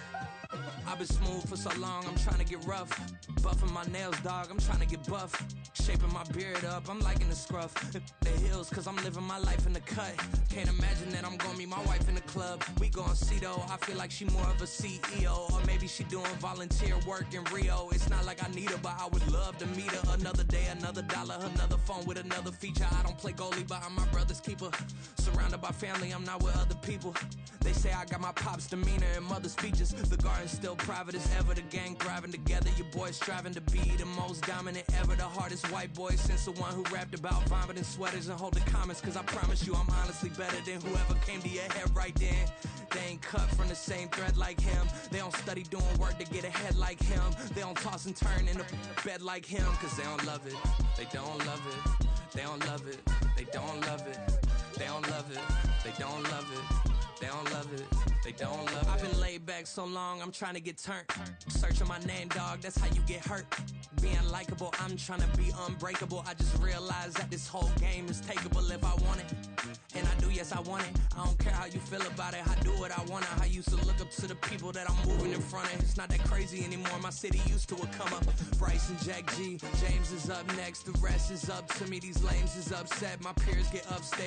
[SPEAKER 19] I've been smooth for so long, I'm trying to get rough. Buffing my nails, dog, I'm trying to get buff. Shaping my beard up, I'm liking the scruff. The hills, cause I'm living my life in the cut. Can't imagine that I'm gonna meet my wife in the club. We gon' see though, I feel like she more of a CEO. Or maybe she doing volunteer work in Rio. It's not like I need her, but I would love to meet her. Another day, another dollar, another phone with another feature. I don't play goalie, but I'm my brother's keeper. Surrounded by family, I'm not with other people. They say I got my pop's demeanor and mother's features. The garden's still private as ever. The gang thriving together. Your boys striving to be the most dominant ever. The hardest white boy since the one who rapped about vomiting sweaters and holding comments. Cause I promise you I'm honestly better than whoever came to your head right then. They ain't cut from the same thread like him. They don't study doing work to get ahead like him. They don't toss and turn in the bed like him. Cause they don't love it. They don't love it. They don't love it. They don't love it. They don't love it. They don't love it. They don't love it. They don't love it. I've been laid back so long, I'm trying to get turned. Searching my name, dog, that's how you get hurt. Being likable, I'm trying to be unbreakable. I just realized that this whole game is takeable if I want it. And I do, yes, I want it. I don't care how you feel about it. I do what I want. I used to look up to the people that I'm moving in front of. It's not that crazy anymore. My city used to a come up. Bryce and Jack G. James is up next. The rest is up to me. These lames is upset. My peers get upstage.